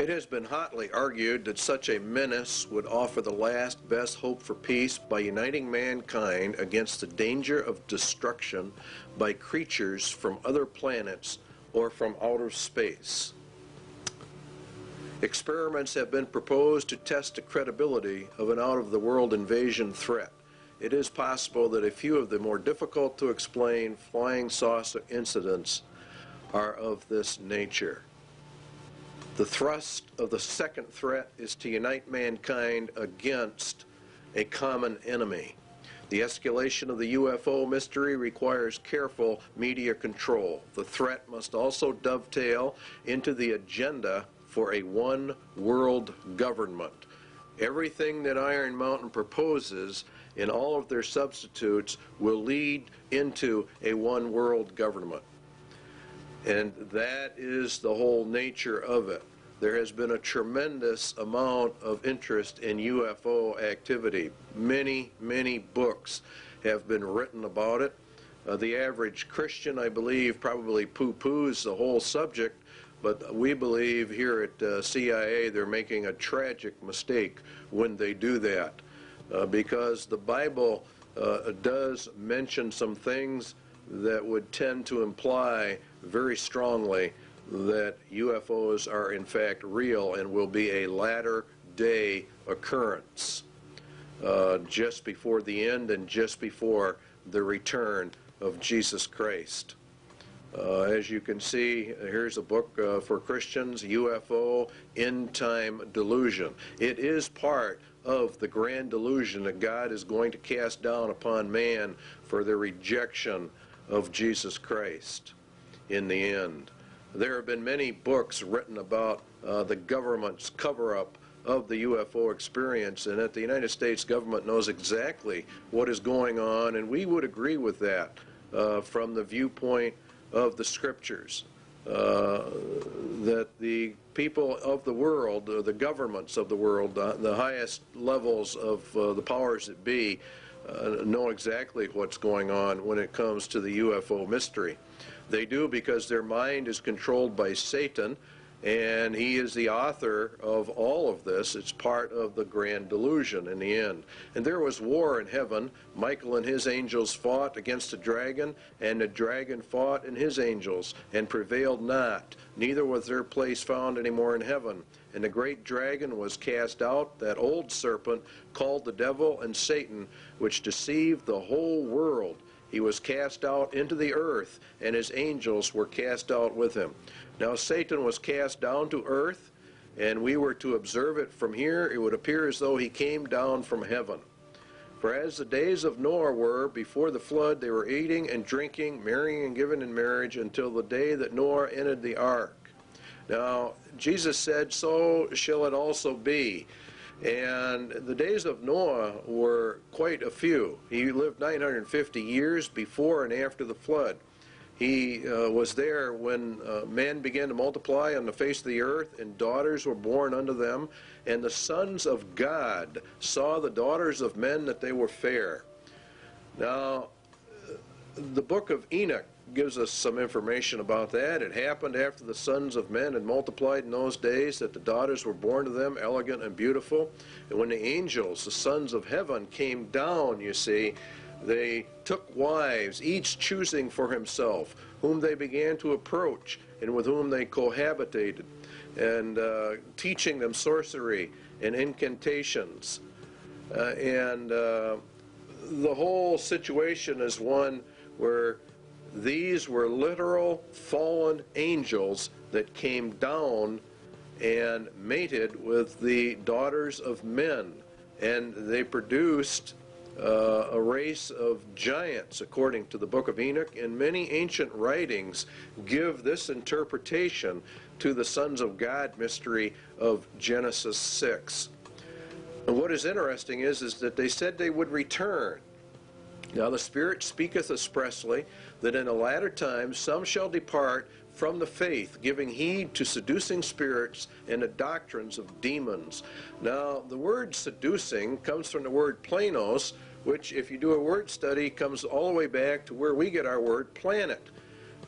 It has been hotly argued that such a menace would offer the last best hope for peace by uniting mankind against the danger of destruction by creatures from other planets or from outer space. Experiments have been proposed to test the credibility of an out-of-the-world invasion threat. It is possible that a few of the more difficult to explain flying saucer incidents are of this nature. The thrust of the second threat is to unite mankind against a common enemy. The escalation of the UFO mystery requires careful media control. The threat must also dovetail into the agenda for a one-world government. Everything that Iron Mountain proposes in all of their substitutes will lead into a one-world government. And that is the whole nature of it. There has been a tremendous amount of interest in UFO activity. Many, many books have been written about it. The average Christian, I believe, probably poo-poos the whole subject, but we believe here at CIA they're making a tragic mistake when they do that, because the Bible does mention some things that would tend to imply very strongly that UFOs are in fact real and will be a latter-day occurrence, just before the end and just before the return of Jesus Christ. As you can see, here's a book for Christians, UFO End Time Delusion. It is part of the grand delusion that God is going to cast down upon man for their rejection of Jesus Christ in the end. There have been many books written about the government's cover-up of the UFO experience, and that the United States government knows exactly what is going on, and we would agree with that from the viewpoint of the scriptures, that the people of the world, the governments of the world, the highest levels of the powers that be, know exactly what's going on when it comes to the UFO mystery. They do because their mind is controlled by Satan, and he is the author of all of this. It's part of the grand delusion in the end. And there was war in heaven. Michael and his angels fought against the dragon, and the dragon fought and his angels, and prevailed not. Neither was their place found any more in heaven. And the great dragon was cast out, that old serpent called the devil and Satan, which deceived the whole world. He was cast out into the earth, and his angels were cast out with him. Now Satan was cast down to earth, and we were to observe it from here. It would appear as though he came down from heaven. For as the days of Noah were before the flood, they were eating and drinking, marrying and giving in marriage, until the day that Noah entered the ark. Now Jesus said, so shall it also be. And the days of Noah were quite a few. He lived 950 years before and after the flood. He was there when men began to multiply on the face of the earth, and daughters were born unto them. And the sons of God saw the daughters of men that they were fair. Now, the book of Enoch gives us some information about that. It happened after the sons of men had multiplied in those days, that the daughters were born to them, elegant and beautiful. And when the angels, the sons of heaven, came down, you see, they took wives, each choosing for himself, whom they began to approach and with whom they cohabitated, and teaching them sorcery and incantations. The whole situation is one where these were literal fallen angels that came down and mated with the daughters of men, and they produced a race of giants, according to the book of Enoch. And many ancient writings give this interpretation to the sons of God mystery of Genesis 6. And what is interesting is that they said they would return. Now the Spirit speaketh expressly that in the latter times some shall depart from the faith, giving heed to seducing spirits and the doctrines of demons. Now the word seducing comes from the word planos, which, if you do a word study, comes all the way back to where we get our word planet.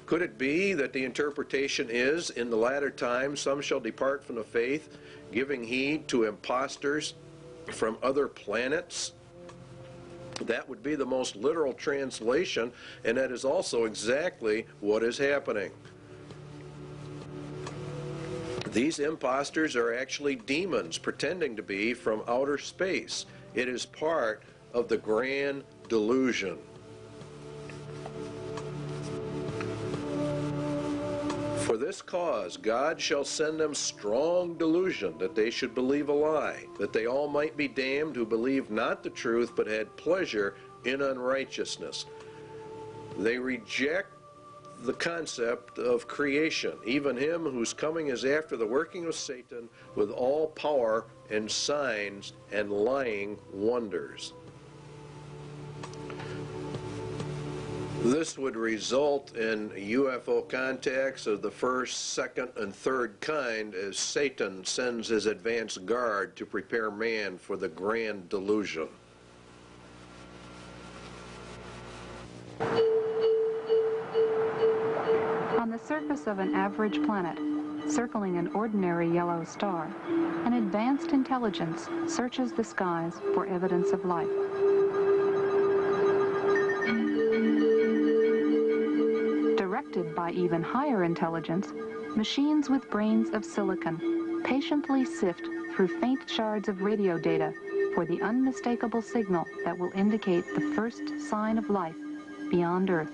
Could it be that the interpretation is, in the latter times, some shall depart from the faith, giving heed to impostors from other planets? That would be the most literal translation, and that is also exactly what is happening. These impostors are actually demons pretending to be from outer space. It is part of the grand delusion. For this cause God shall send them strong delusion, that they should believe a lie, that they all might be damned who believed not the truth, but had pleasure in unrighteousness. They reject the concept of creation, even him whose coming is after the working of Satan with all power and signs and lying wonders. This would result in UFO contacts of the first, second, and third kind, as Satan sends his advance guard to prepare man for the grand delusion. On the surface of an average planet, circling an ordinary yellow star, an advanced intelligence searches the skies for evidence of life. Directed by even higher intelligence, machines with brains of silicon patiently sift through faint shards of radio data for the unmistakable signal that will indicate the first sign of life beyond Earth.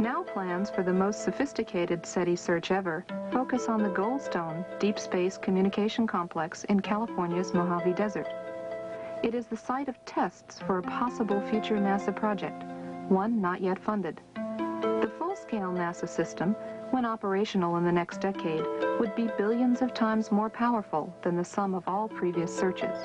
Now plans for the most sophisticated SETI search ever focus on the Goldstone Deep Space Communication Complex in California's Mojave Desert. It is the site of tests for a possible future NASA project, one not yet funded. The full-scale NASA system, when operational in the next decade, would be billions of times more powerful than the sum of all previous searches.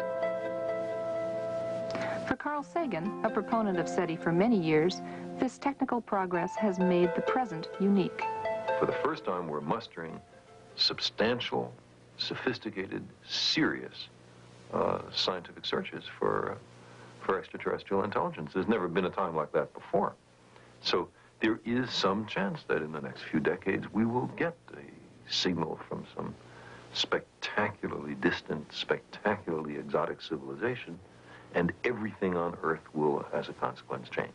For Carl Sagan, a proponent of SETI for many years, this technical progress has made the present unique. For the first time, we're mustering substantial, sophisticated, serious scientific searches for extraterrestrial intelligence. There's never been a time like that before. So there is some chance that in the next few decades we will get a signal from some spectacularly distant, spectacularly exotic civilization, and everything on Earth will, as a consequence, change.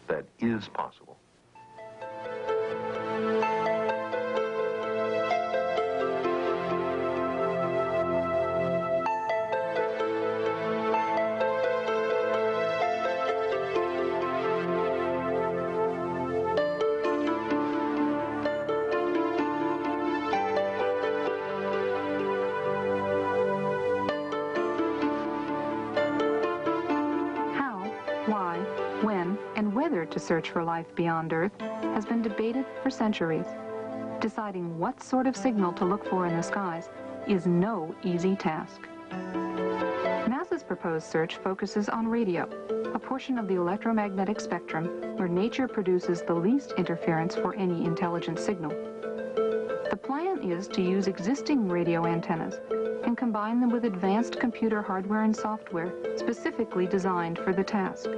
That is possible. To search for life beyond Earth has been debated for centuries. Deciding what sort of signal to look for in the skies is no easy task. NASA's proposed search focuses on radio, a portion of the electromagnetic spectrum where nature produces the least interference for any intelligent signal. The plan is to use existing radio antennas and combine them with advanced computer hardware and software specifically designed for the task.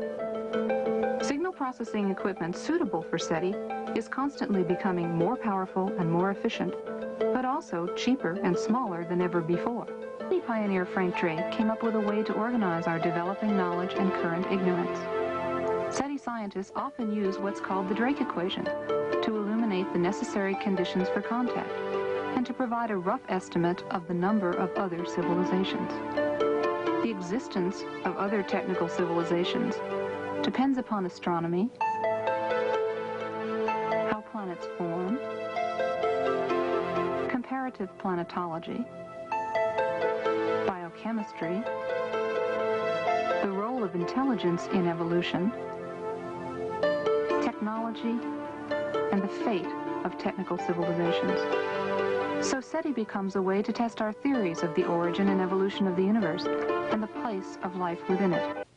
Signal processing equipment suitable for SETI is constantly becoming more powerful and more efficient, but also cheaper and smaller than ever before. The pioneer Frank Drake came up with a way to organize our developing knowledge and current ignorance. SETI scientists often use what's called the Drake equation to illuminate the necessary conditions for contact and to provide a rough estimate of the number of other civilizations. The existence of other technical civilizations depends upon astronomy, how planets form, comparative planetology, biochemistry, the role of intelligence in evolution, technology, and the fate of technical civilizations. So SETI becomes a way to test our theories of the origin and evolution of the universe and the place of life within it.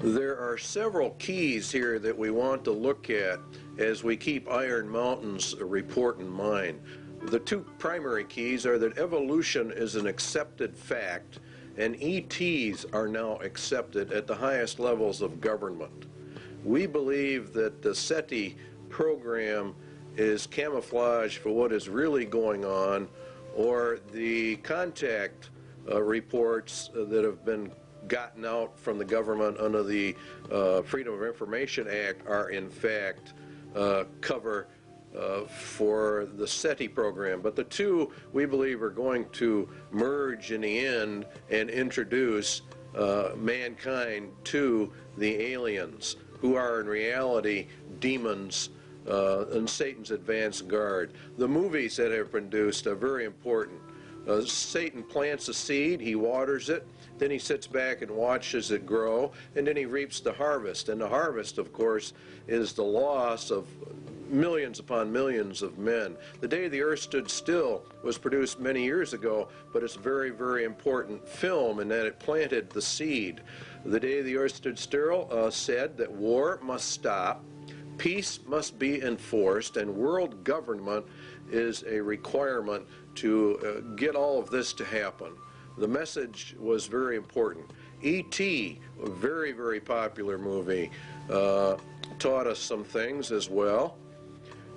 There are several keys here that we want to look at as we keep Iron Mountain's report in mind. The two primary keys are that evolution is an accepted fact and ETs are now accepted at the highest levels of government. We believe that the SETI program is camouflage for what is really going on, or the contact reports that have been gotten out from the government under the Freedom of Information Act are in fact cover for the SETI program. But the two, we believe, are going to merge in the end and introduce mankind to the aliens, who are in reality demons and Satan's advanced guard. The movies that have been produced are very important. Satan plants a seed, he waters it, then he sits back and watches it grow, and then he reaps the harvest. And the harvest, of course, is the loss of millions upon millions of men. The Day the Earth Stood Still was produced many years ago, but it's a very, very important film in that it planted the seed. The Day the Earth Stood Still said that war must stop, peace must be enforced, and world government is a requirement to get all of this to happen. The message was very important. E.T., a very, very popular movie, taught us some things as well.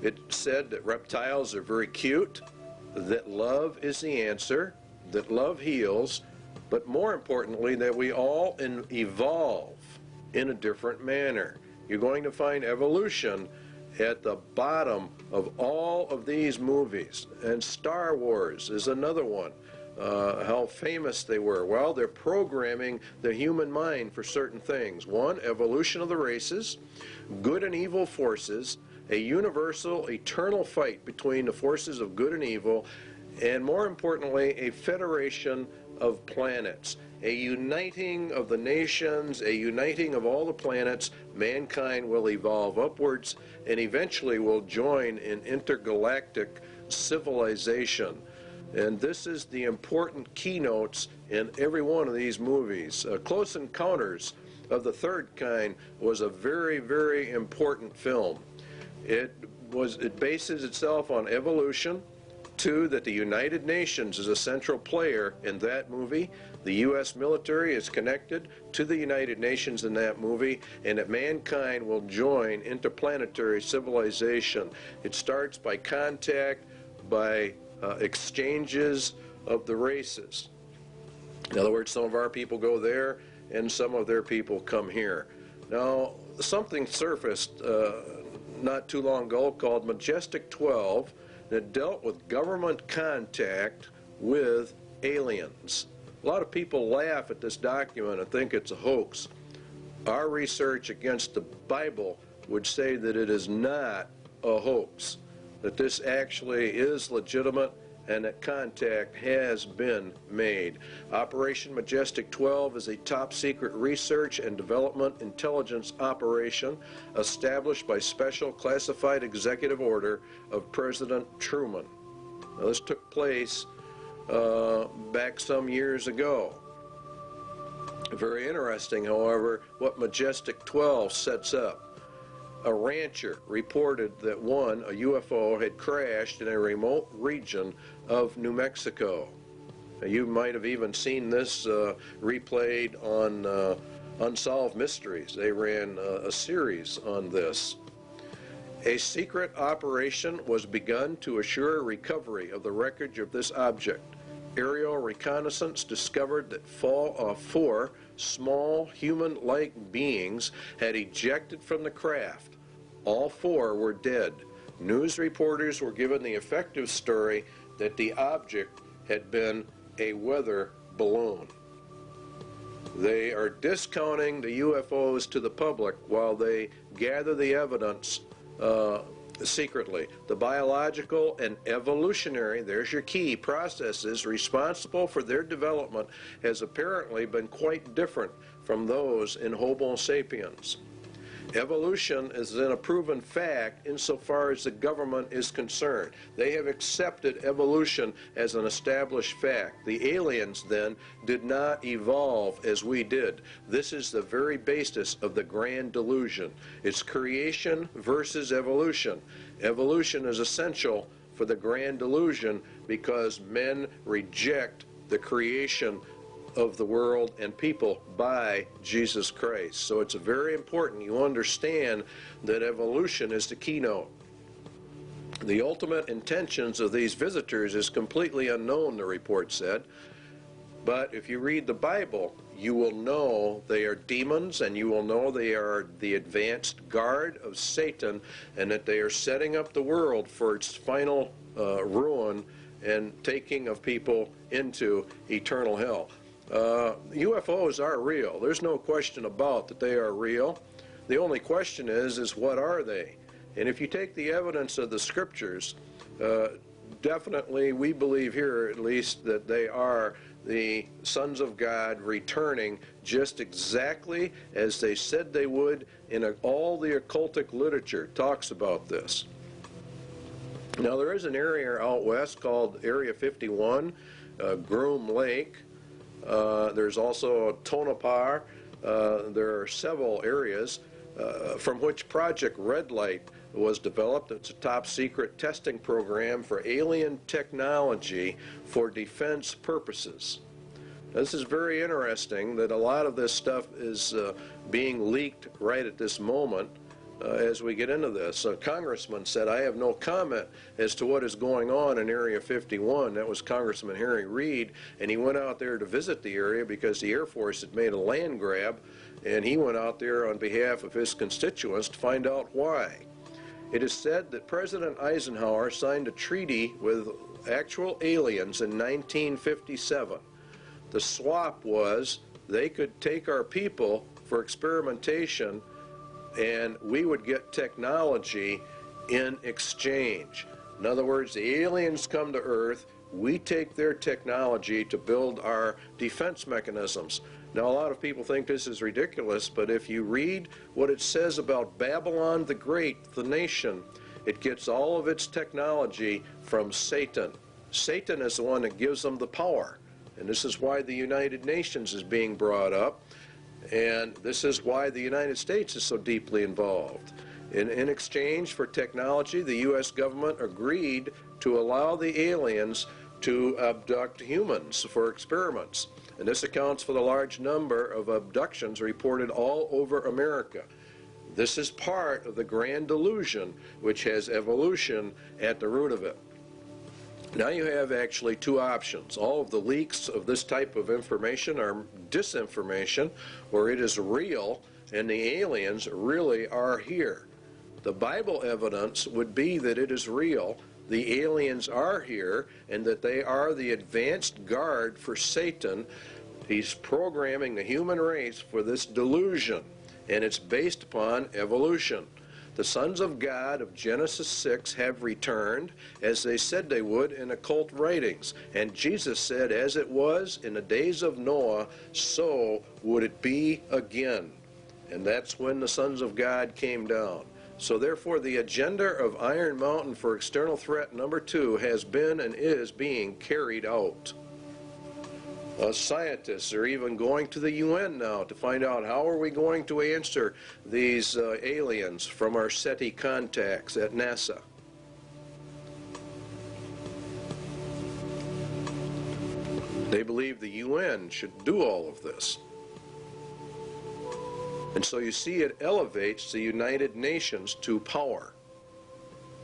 It said that reptiles are very cute, that love is the answer, that love heals, but more importantly, that we all evolve in a different manner. You're going to find evolution at the bottom of all of these movies. And Star Wars is another one. How famous they were. Well, they're programming the human mind for certain things. One, evolution of the races, good and evil forces, a universal, eternal fight between the forces of good and evil, and more importantly, a federation of planets, a uniting of the nations, a uniting of all the planets. Mankind will evolve upwards and eventually will join in intergalactic civilization. And this is the important keynotes in every one of these movies. Close Encounters of the Third Kind was a very, very important film. It bases itself on evolution. Two, that the United Nations is a central player in that movie. The U.S. military is connected to the United Nations in that movie, and that mankind will join interplanetary civilization. It starts by contact, by exchanges of the races. In other words, some of our people go there, and some of their people come here. Now, something surfaced not too long ago called Majestic 12, that dealt with government contact with aliens. A lot of people laugh at this document and think it's a hoax. Our research against the Bible would say that it is not a hoax, that this actually is legitimate and that contact has been made. Operation Majestic 12 is a top-secret research and development intelligence operation established by special classified executive order of President Truman. Now, this took place back some years ago. Very interesting, however, what Majestic 12 sets up. A rancher reported that a UFO had crashed in a remote region of New Mexico. Now, you might have even seen this replayed on Unsolved Mysteries. They ran a series on this. A secret operation was begun to assure recovery of the wreckage of this object. Aerial reconnaissance discovered that 4 small human-like beings had ejected from the craft. All 4 were dead. News reporters were given the effective story that the object had been a weather balloon. They are discounting the UFOs to the public while they gather the evidence secretly. The biological and evolutionary, there's your key, processes responsible for their development has apparently been quite different from those in Homo sapiens. Evolution is then a proven fact insofar as the government is concerned. They have accepted evolution as an established fact. The aliens then did not evolve as we did. This is the very basis of the grand delusion. It's creation versus evolution. Evolution is essential for the grand delusion because men reject the creation of the world and people by Jesus Christ. So it's very important you understand that evolution is the keynote. The ultimate intentions of these visitors is completely unknown, the report said. But if you read the Bible, you will know they are demons, and you will know they are the advanced guard of Satan, and that they are setting up the world for its final ruin and taking of people into eternal hell. UFOs are real. There's no question about that they are real. The only question is what are they? And if you take the evidence of the scriptures, definitely we believe here at least that they are the sons of God returning just exactly as they said they would, in all the occultic literature talks about this. Now there is an area out west called Area 51, Groom Lake. There's also Tonopah. There are several areas from which Project Red Light was developed. It's a top secret testing program for alien technology for defense purposes. This is very interesting that a lot of this stuff is being leaked right at this moment as we get into this. A congressman said, "I have no comment as to what is going on in Area 51. That was Congressman Harry Reid, and he went out there to visit the area because the Air Force had made a land grab, and he went out there on behalf of his constituents to find out why. It is said that President Eisenhower signed a treaty with actual aliens in 1957. The swap was they could take our people for experimentation, and we would get technology in exchange. In other words, the aliens come to Earth, we take their technology to build our defense mechanisms. Now, a lot of people think this is ridiculous, but if you read what it says about Babylon the Great, the nation, it gets all of its technology from Satan. Satan is the one that gives them the power. And this is why the United Nations is being brought up. And this is why the United States is so deeply involved. In exchange for technology, the U.S. government agreed to allow the aliens to abduct humans for experiments. And this accounts for the large number of abductions reported all over America. This is part of the grand delusion, which has evolution at the root of it. Now you have actually two options. All of the leaks of this type of information are disinformation, or it is real, and the aliens really are here. The Bible evidence would be that it is real, the aliens are here, and that they are the advanced guard for Satan. He's programming the human race for this delusion, and it's based upon evolution. The sons of God of Genesis 6 have returned, as they said they would in occult writings. And Jesus said, as it was in the days of Noah, so would it be again. And that's when the sons of God came down. So therefore, the agenda of Iron Mountain for external threat number 2 has been and is being carried out. Scientists are even going to the UN now to find out how are we going to answer these aliens from our SETI contacts at NASA. They believe the UN should do all of this. And so you see it elevates the United Nations to power.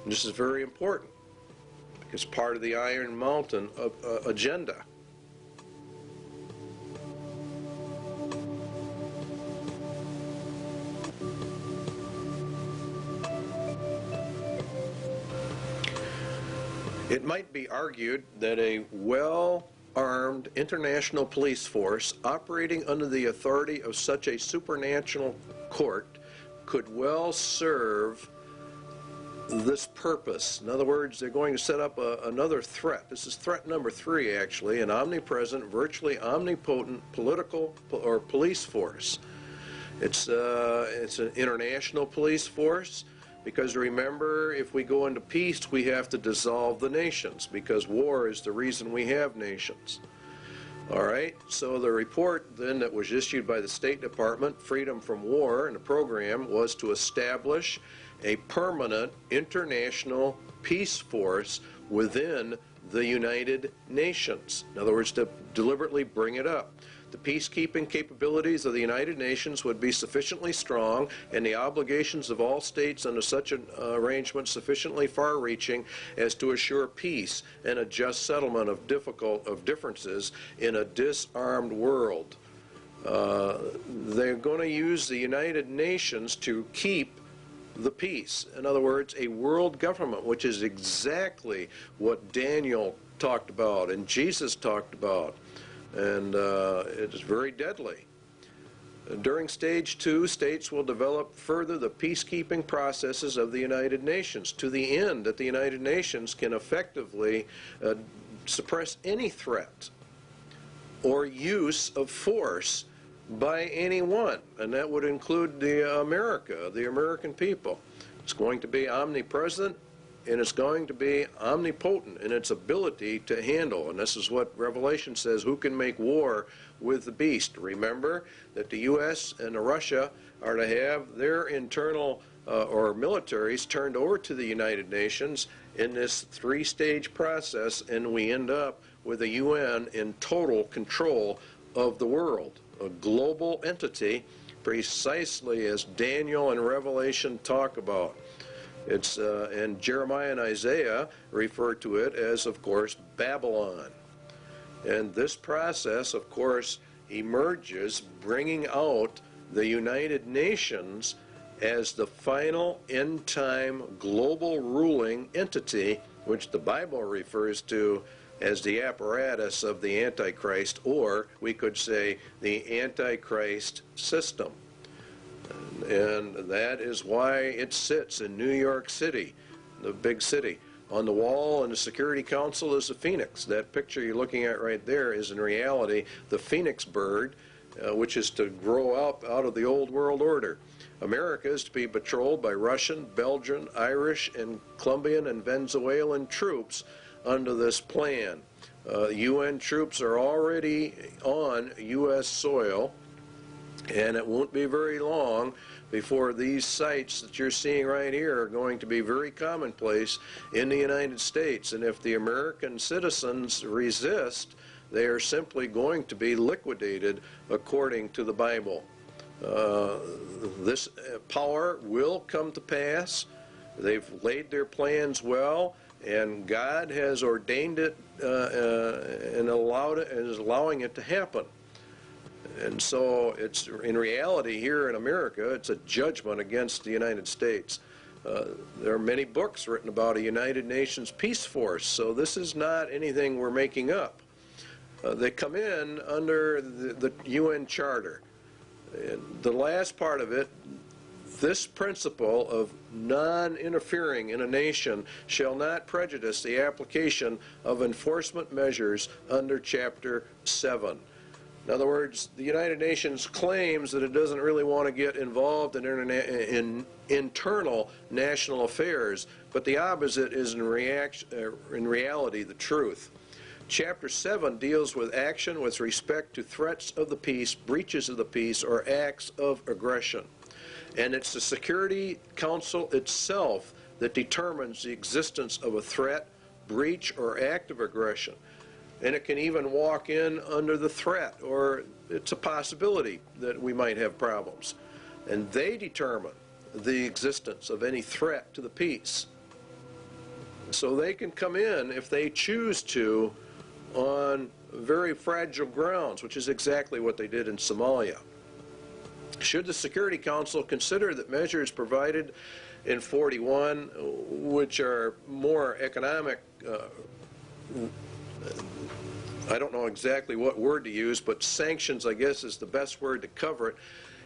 And this is very important because part of the Iron Mountain agenda. It might be argued that a well-armed international police force operating under the authority of such a supernatural court could well serve this purpose. In other words, they're going to set up another threat. This is threat number 3, actually, an omnipresent, virtually omnipotent political or police force. It's an international police force. Because remember, if we go into peace, we have to dissolve the nations, because war is the reason we have nations. All right, so the report then that was issued by the State Department, Freedom from War, and the program was to establish a permanent international peace force within the United Nations. In other words, to deliberately bring it up. the peacekeeping capabilities of the United Nations would be sufficiently strong and the obligations of all states under such an arrangement sufficiently far-reaching as to assure peace and a just settlement of differences in a disarmed world. They're going to use the United Nations to keep the peace. In other words, a world government, which is exactly what Daniel talked about and Jesus talked about, and it is very deadly. During stage 2, states will develop further the peacekeeping processes of the United Nations to the end that the United Nations can effectively suppress any threat or use of force by anyone, and that would include the American people. It's going to be omnipresent, and it's going to be omnipotent in its ability to handle. And this is what Revelation says, who can make war with the beast? Remember that the U.S. and Russia are to have their internal or militaries turned over to the United Nations in this 3-stage process, and we end up with a UN in total control of the world, a global entity, precisely as Daniel and Revelation talk about. It's and Jeremiah and Isaiah refer to it as, of course, Babylon. And this process, of course, emerges bringing out the United Nations as the final end-time global ruling entity, which the Bible refers to as the apparatus of the Antichrist, or we could say the Antichrist system. And that is why it sits in New York City, the big city. On the wall in the Security Council is a phoenix. That picture you're looking at right there is in reality the phoenix bird, which is to grow up out of the old world order. America is to be patrolled by Russian, Belgian, Irish, and Colombian and Venezuelan troops under this plan. UN troops are already on U.S. soil, and it won't be very long before these sites that you're seeing right here are going to be very commonplace in the United States. And if the American citizens resist, they are simply going to be liquidated according to the Bible. This power will come to pass. They've laid their plans well, and God has ordained it and allowed it, and is allowing it to happen. And so it's, in reality, here in America, it's a judgment against the United States. There are many books written about a United Nations peace force, so this is not anything we're making up. They come in under the UN Charter. And the last part of it, this principle of non-interfering in a nation shall not prejudice the application of enforcement measures under Chapter 7. In other words, the United Nations claims that it doesn't really want to get involved in internal national affairs, but the opposite is in reality the truth. Chapter 7 deals with action with respect to threats of the peace, breaches of the peace, or acts of aggression. And it's the Security Council itself that determines the existence of a threat, breach, or act of aggression. And it can even walk in under the threat, or it's a possibility that we might have problems. And they determine the existence of any threat to the peace. So they can come in, if they choose to, on very fragile grounds, which is exactly what they did in Somalia. Should the Security Council consider that measures provided in 41, which are more economic, I don't know exactly what word to use, but sanctions, I guess, is the best word to cover it.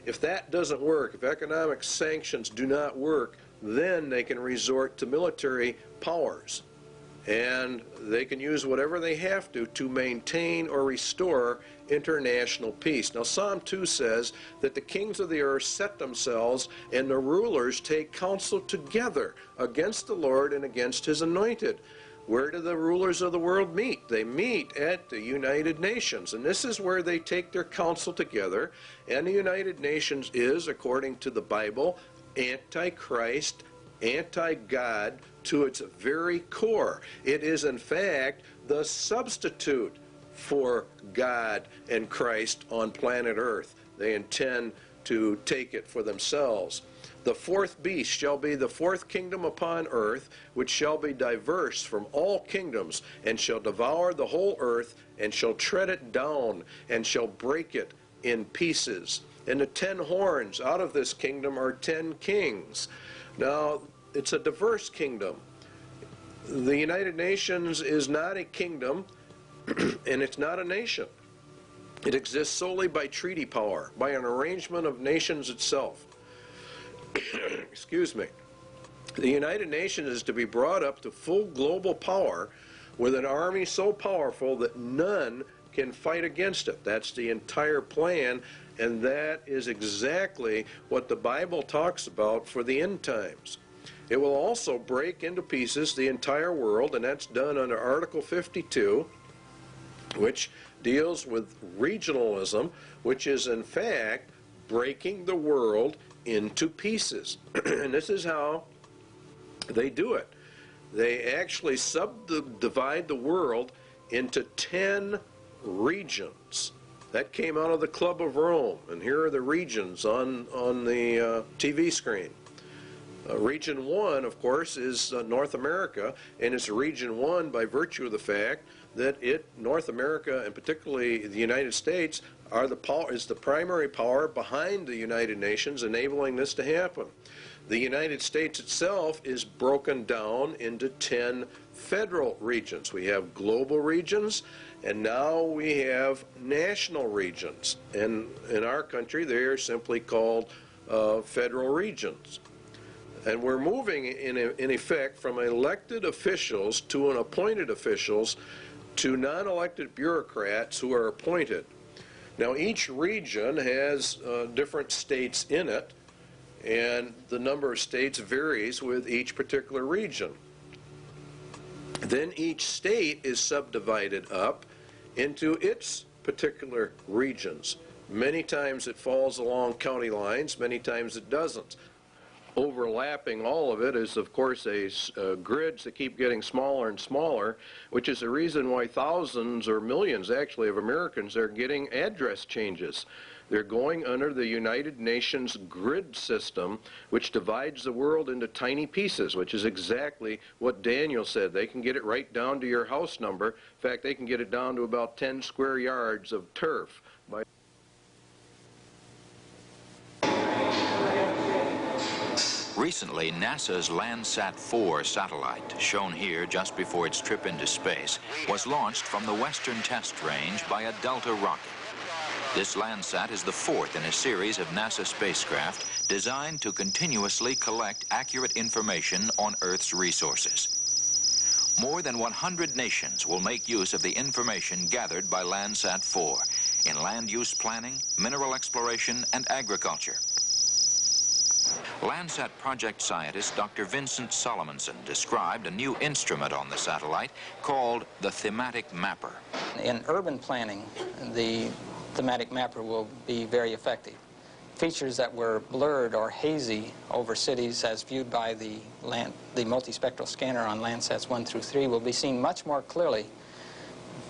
If that doesn't work, if economic sanctions do not work, then they can resort to military powers. And they can use whatever they have to maintain or restore international peace. Now, Psalm 2 says that the kings of the earth set themselves, and the rulers take counsel together against the Lord and against his anointed. Where do the rulers of the world meet? They meet at the United Nations, and this is where they take their counsel together. And the United Nations is, according to the Bible, anti-Christ, anti-God to its very core. It is, in fact, the substitute for God and Christ on planet Earth. They intend to take it for themselves. The fourth beast shall be the fourth kingdom upon earth, which shall be diverse from all kingdoms, and shall devour the whole earth, and shall tread it down, and shall break it in pieces. And the 10 horns out of this kingdom are 10 kings. Now, it's a diverse kingdom. The United Nations is not a kingdom, and it's not a nation. It exists solely by treaty power, by an arrangement of nations itself. Excuse me. The United Nations is to be brought up to full global power with an army so powerful that none can fight against it. That's the entire plan, and that is exactly what the Bible talks about for the end times. It will also break into pieces the entire world, and that's done under Article 52, which deals with regionalism, which is in fact breaking the world into pieces. And this is how they do it. They actually subdivide the world into 10 regions. That came out of the Club of Rome, and here are the regions on the TV screen. Region 1, of course, is North America, and it's Region 1 by virtue of the fact that North America, and particularly the United States, is the primary power behind the United Nations, enabling this to happen. The United States itself is broken down into 10 federal regions. We have global regions, and now we have national regions. And in our country, they are simply called federal regions. And we're moving, in effect, from elected officials to an appointed officials to non-elected bureaucrats who are appointed. Now, each region has different states in it, and the number of states varies with each particular region. Then each state is subdivided up into its particular regions. Many times it falls along county lines, many times it doesn't. Overlapping all of it is, of course, grids that keep getting smaller and smaller, which is the reason why thousands or millions, actually, of Americans are getting address changes. They're going under the United Nations grid system, which divides the world into tiny pieces, which is exactly what Daniel said. They can get it right down to your house number. In fact, they can get it down to about 10 square yards of turf. Recently, NASA's Landsat 4 satellite, shown here just before its trip into space, was launched from the Western Test Range by a Delta rocket. This Landsat is the fourth in a series of NASA spacecraft designed to continuously collect accurate information on Earth's resources. More than 100 nations will make use of the information gathered by Landsat 4 in land use planning, mineral exploration, and agriculture. Landsat project scientist Dr. Vincent Solomonson described a new instrument on the satellite called the thematic mapper. In urban planning, the thematic mapper will be very effective. Features that were blurred or hazy over cities as viewed by the multispectral scanner on Landsats 1 through 3 will be seen much more clearly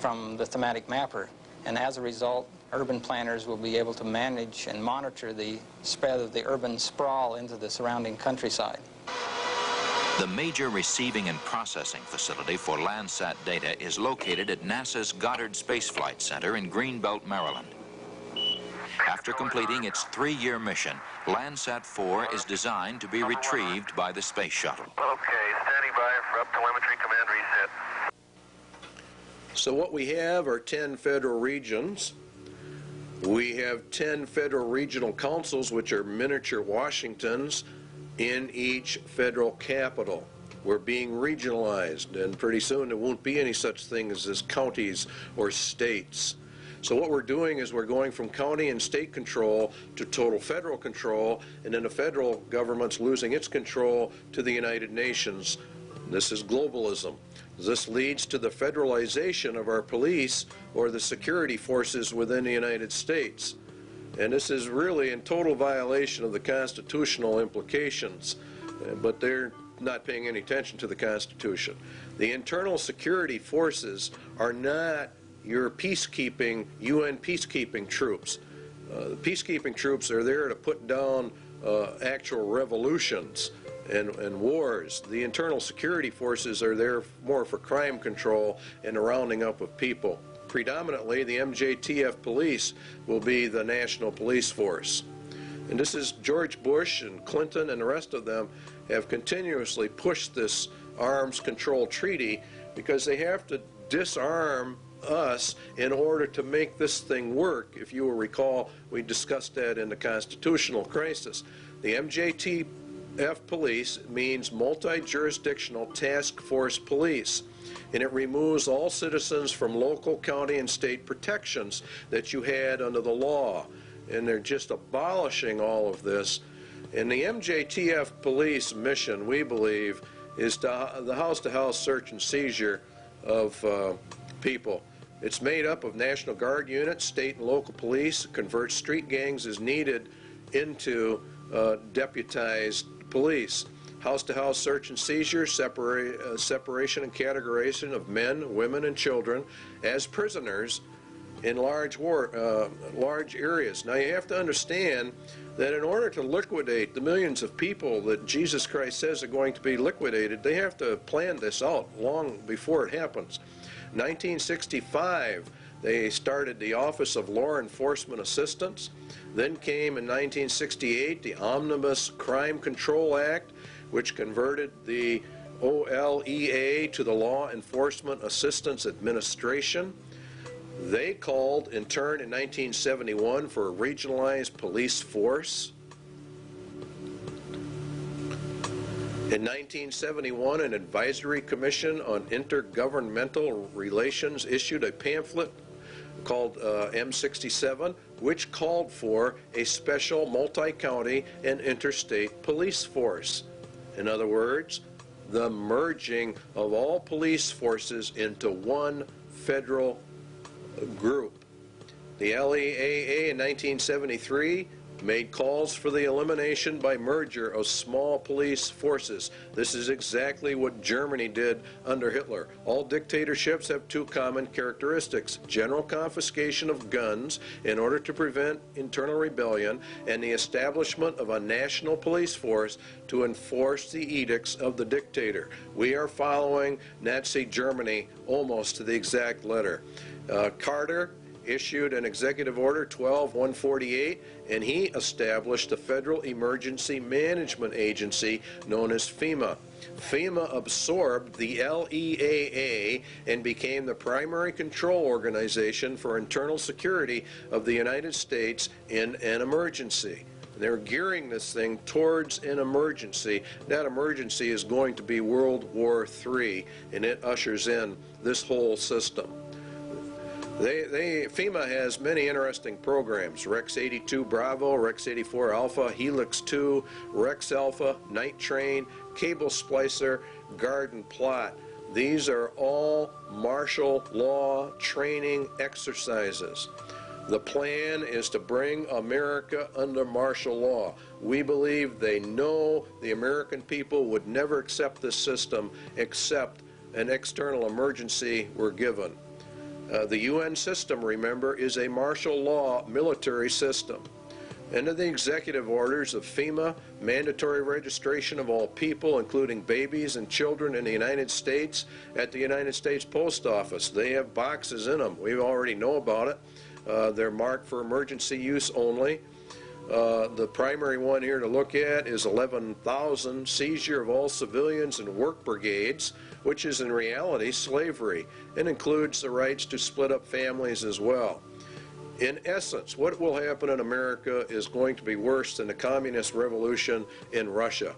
from the thematic mapper, and as a result, urban planners will be able to manage and monitor the spread of the urban sprawl into the surrounding countryside. The major receiving and processing facility for Landsat data is located at NASA's Goddard Space Flight Center in Greenbelt, Maryland. After completing its 3-year mission, Landsat 4 is designed to be retrieved by the space shuttle. Okay, standing by for up telemetry command reset. So what we have are 10 federal regions. We have 10 federal regional councils, which are miniature Washingtons, in each federal capital. We're being regionalized, and pretty soon there won't be any such thing as counties or states. So what we're doing is we're going from county and state control to total federal control, and then the federal government's losing its control to the United Nations. This is globalism. This leads to the federalization of our police or the security forces within the United States. And this is really in total violation of the constitutional implications, but they're not paying any attention to the Constitution. The internal security forces are not your peacekeeping, UN peacekeeping troops. The peacekeeping troops are there to put down actual revolutions and wars. The internal security forces are there more for crime control and the rounding up of people. Predominantly, the MJTF police will be the national police force. And this is George Bush and Clinton and the rest of them have continuously pushed this arms control treaty because they have to disarm us in order to make this thing work. If you will recall, we discussed that in the constitutional crisis. The MJTF police means multi-jurisdictional task force police, and it removes all citizens from local, county, and state protections that you had under the law. And they're just abolishing all of this. And the MJTF police mission, we believe, is the house-to-house search and seizure of people. It's made up of National Guard units, state and local police, converts street gangs as needed into deputized police. House-to-house search and seizure, separation and categorization of men, women, and children as prisoners in large areas. Now you have to understand that in order to liquidate the millions of people that Jesus Christ says are going to be liquidated, they have to plan this out long before it happens. 1965, they started the Office of Law Enforcement Assistance. Then came in 1968 the Omnibus Crime Control Act, which converted the OLEA to the Law Enforcement Assistance Administration. They called, in turn, in 1971 for a regionalized police force. In 1971, an advisory commission on intergovernmental relations issued a pamphlet called M67, which called for a special multi-county and interstate police force. In other words, the merging of all police forces into one federal group. The LEAA in 1973 made calls for the elimination by merger of small police forces. This is exactly what Germany did under Hitler. All dictatorships have two common characteristics: general confiscation of guns in order to prevent internal rebellion, and the establishment of a national police force to enforce the edicts of the dictator. We are following Nazi Germany almost to the exact letter. Carter issued an executive order 12-148, and he established a federal emergency management agency known as FEMA. FEMA absorbed the LEAA and became the primary control organization for internal security of the United States in an emergency. They're gearing this thing towards an emergency. That emergency is going to be World War III, and it ushers in this whole system. FEMA has many interesting programs: Rex 82 Bravo, Rex 84 Alpha, Helix 2, Rex Alpha, Night Train, Cable Splicer, Garden Plot. These are all martial law training exercises. The plan is to bring America under martial law. We believe they know the American people would never accept this system except an external emergency were given. The UN system, remember, is a martial law military system. Under the executive orders of FEMA, mandatory registration of all people, including babies and children in the United States, at the United States Post Office. They have boxes in them. We already know about it. They're marked for emergency use only. The primary one here to look at is 11,000, seizure of all civilians and work brigades, which is in reality slavery, and includes the rights to split up families as well. In essence, what will happen in America is going to be worse than the communist revolution in Russia.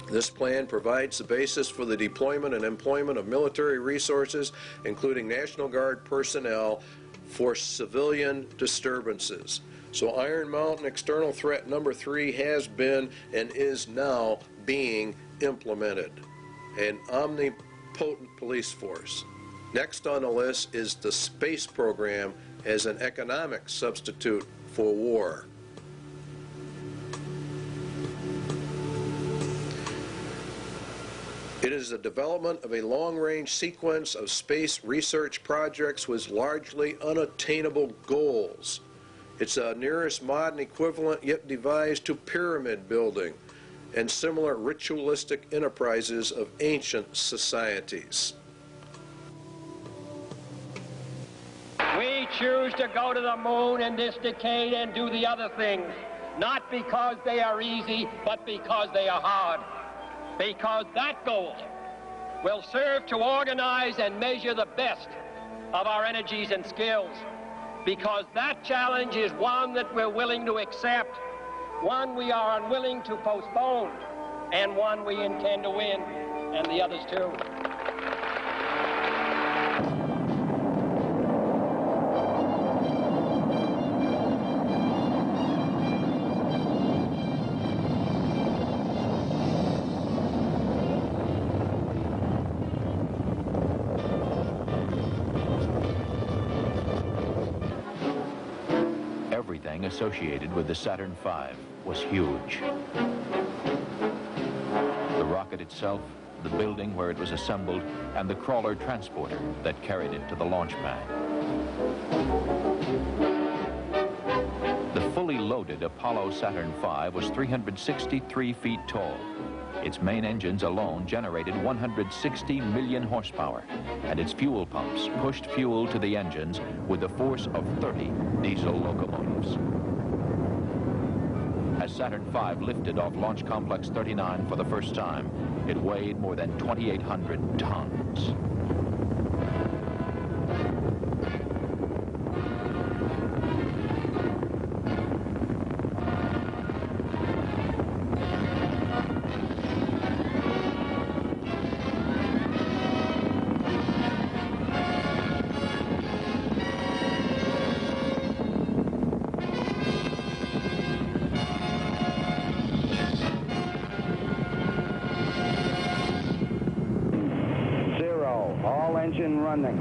This plan provides the basis for the deployment and employment of military resources, including National Guard personnel, for civilian disturbances. So Iron Mountain external threat number 3 has been and is now being implemented. An omnipotent police force. Next on the list is the space program as an economic substitute for war. It is the development of a long-range sequence of space research projects with largely unattainable goals. It's a nearest modern equivalent yet devised to pyramid building and similar ritualistic enterprises of ancient societies. We choose to go to the moon in this decade and do the other things, not because they are easy, but because they are hard. Because that goal will serve to organize and measure the best of our energies and skills. Because that challenge is one that we're willing to accept, one we are unwilling to postpone, and one we intend to win, and the others too. Everything associated with the Saturn V was huge. The rocket itself, the building where it was assembled, and the crawler transporter that carried it to the launch pad. The fully loaded Apollo Saturn V was 363 feet tall. Its main engines alone generated 160 million horsepower, and its fuel pumps pushed fuel to the engines with the force of 30 diesel locomotives. As Saturn V lifted off Launch Complex 39 for the first time, it weighed more than 2,800 tons. Engine running.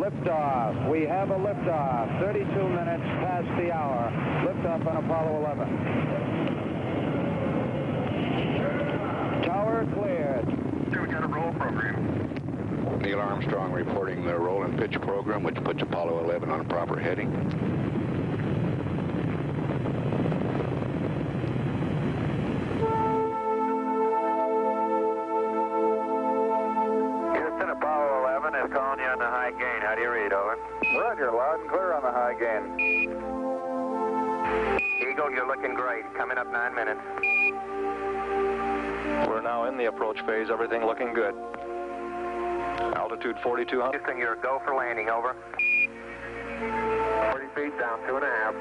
Liftoff. We have a liftoff. 32 minutes past the hour. Liftoff on Apollo 11. Tower cleared. We got a roll program. Neil Armstrong reporting the roll and pitch program, which puts Apollo 11 on proper heading. Calling you on the high gain. How do you read, over? Roger, loud and clear on the high gain. Eagle, you're looking great. Coming up 9 minutes. We're now in the approach phase. Everything looking good. Altitude 4,200. Houston, you're a go for landing, over. 40 feet down, 2.5.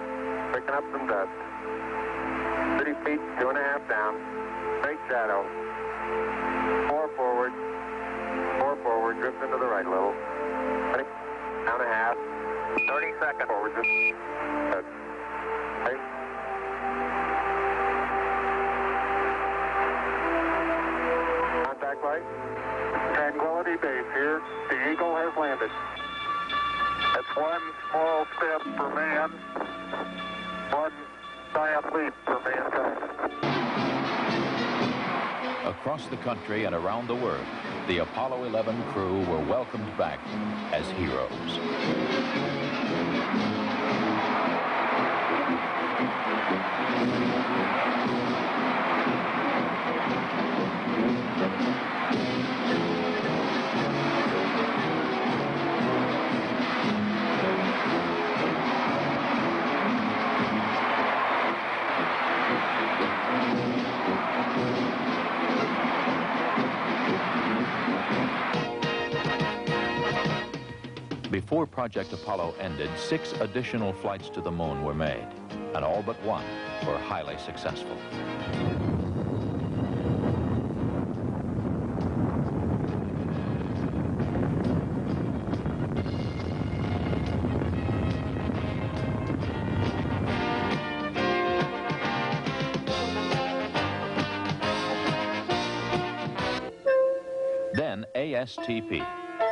Picking up some dust. 30 feet, 2.5 down. Straight shadow. 4 forward. 4 forward, drift into the right a little. 20, down a half. 30 seconds forward, just. Right. Contact light. Tranquility Base here. The Eagle has landed. That's one small step for man, one giant leap for mankind. Across the country and around the world, the Apollo 11 crew were welcomed back as heroes. Before Project Apollo ended, 6 additional flights to the moon were made, and all but one were highly successful. Then ASTP,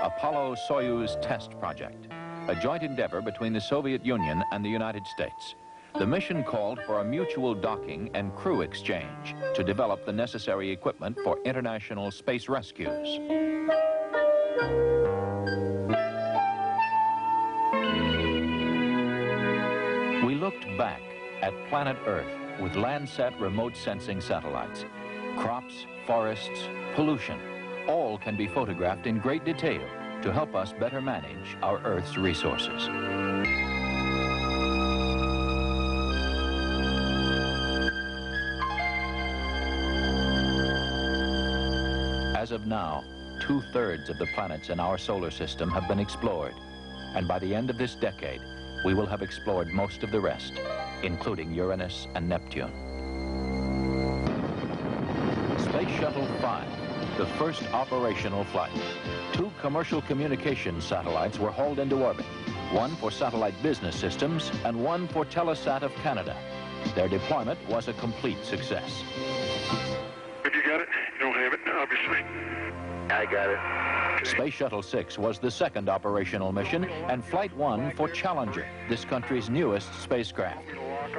Apollo-Soyuz Test Project, a joint endeavor between the Soviet Union and the United States. the mission called for a mutual docking and crew exchange to develop the necessary equipment for international space rescues. We looked back at planet Earth with Landsat remote sensing satellites. Crops, forests, pollution, all can be photographed in great detail to help us better manage our Earth's resources. As of now, 2/3 of the planets in our solar system have been explored, and by the end of this decade, we will have explored most of the rest, including Uranus and Neptune. Space Shuttle 5, the first operational flight. 2 commercial communications satellites were hauled into orbit, one for satellite business systems and one for Telesat of Canada. Their deployment was a complete success. Have you got it? You don't have it, obviously. I got it. Space Shuttle 6 was the second operational mission and Flight 1 for Challenger, this country's newest spacecraft.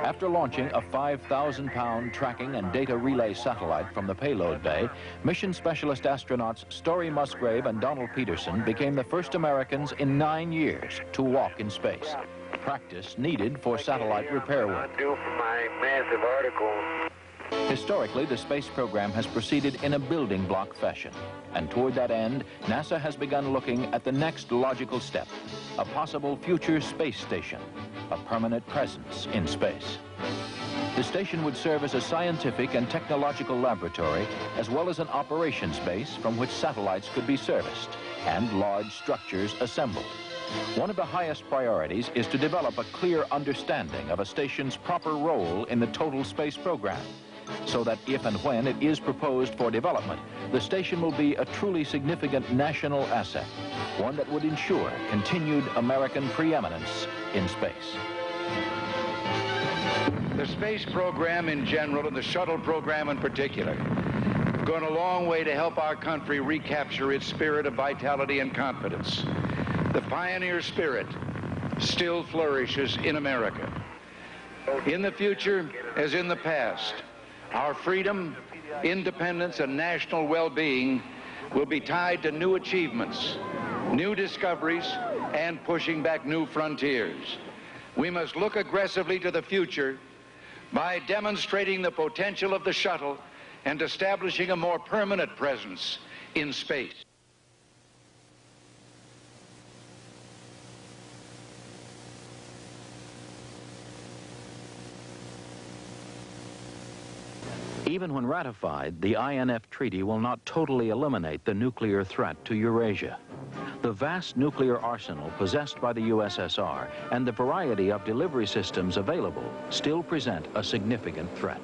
After launching a 5,000-pound tracking and data relay satellite from the payload bay, mission specialist astronauts Story Musgrave and Donald Peterson became the first Americans in 9 years to walk in space. Practice needed for satellite repair work. Due for my massive article. Historically, the space program has proceeded in a building block fashion. And toward that end, NASA has begun looking at the next logical step, a possible future space station, a permanent presence in space. The station would serve as a scientific and technological laboratory, as well as an operations base from which satellites could be serviced and large structures assembled. One of the highest priorities is to develop a clear understanding of a station's proper role in the total space program, so that if and when it is proposed for development, the station will be a truly significant national asset, one that would ensure continued American preeminence in space. The space program in general and the shuttle program in particular have gone a long way to help our country recapture its spirit of vitality and confidence. The pioneer spirit still flourishes in America. In the future, as in the past, our freedom, independence, and national well-being will be tied to new achievements, new discoveries, and pushing back new frontiers. We must look aggressively to the future by demonstrating the potential of the shuttle and establishing a more permanent presence in space. Even when ratified, the INF Treaty will not totally eliminate the nuclear threat to Eurasia. The vast nuclear arsenal possessed by the USSR and the variety of delivery systems available still present a significant threat.